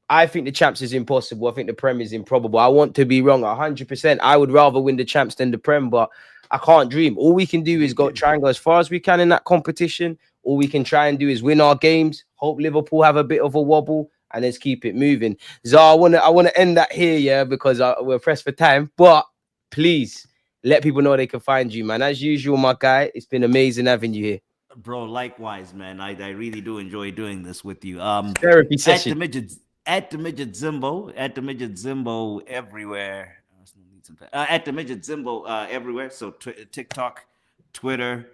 I think the champs is impossible. I think the Prem is improbable. I want to be wrong 100%. I would rather win the champs than the Prem, but I can't dream. All we can do is try and go as far as we can in that competition. All we can try and do is win our games. Hope Liverpool have a bit of a wobble, and let's keep it moving. ZAH, I want to end that here, because we're pressed for time. But please let people know they can find you, man. As usual, my guy, it's been amazing having you here, bro. Likewise, man. I really do enjoy doing this with you. Therapy session. At the midget Zimbo everywhere. At the midget Zimbo everywhere. So TikTok, Twitter,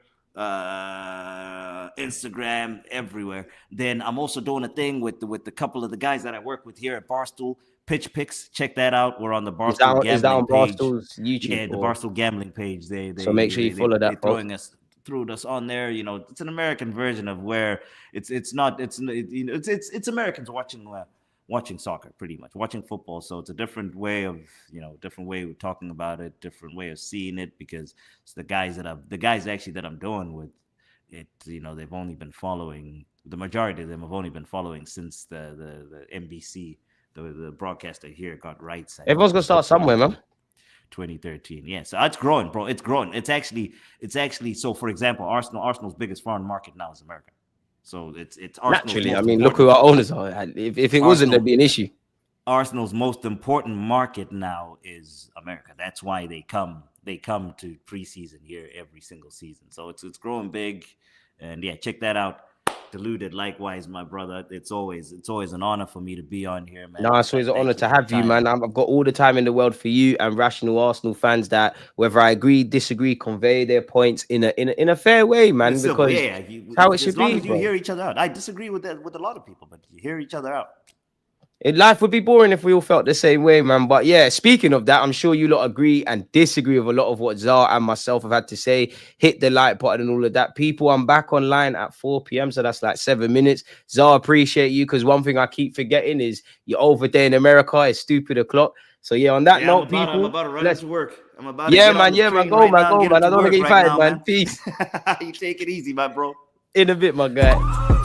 Instagram, everywhere. Then I'm also doing a thing with a couple of the guys that I work with here at Barstool. Pitch Picks, check that out. We're on the Barstool gambling is that on page. Barstool's YouTube? Yeah, the Barstool gambling page. So make sure you follow that. Threw us on there. It's an American version of where it's Americans watching soccer, pretty much watching football. So it's a different way of talking about it, different way of seeing it, because it's the guys actually that I'm doing with it. They've only been following The majority of them have only been following since the NBC, the broadcaster here got rights. Everyone's gonna start somewhere, man. 2013. Yeah, so it's growing, bro. It's growing. It's actually so. For example, Arsenal's biggest foreign market now is America. So it's Arsenal's Naturally. I most mean, look who our owners are. If it wasn't, there'd be an issue. Arsenal's most important market now is America. That's why they come to preseason here every single season. So it's growing big, and yeah, check that out. Deluded, likewise, my brother. It's always an honor for me to be on here, man. No, it's always an honor to have you, man. I've got all the time in the world for you and rational Arsenal fans that, whether I agree, disagree, convey their points in a fair way, man. Because how it should be. As long as you hear each other out. I disagree with that with a lot of people, but you hear each other out. Life would be boring if we all felt the same way, man. But yeah, speaking of that, I'm sure you lot agree and disagree with a lot of what ZAH and myself have had to say. Hit the like button and all of that. People, I'm back online at 4 p.m. So that's like 7 minutes. ZAH, appreciate you, because one thing I keep forgetting is you're over there in America. It's stupid o'clock. So yeah, on that note, people, I'm about to run into work. I'm about to man. Go, man. I don't want to get fired, man. Peace. You take it easy, my bro. In a bit, my guy.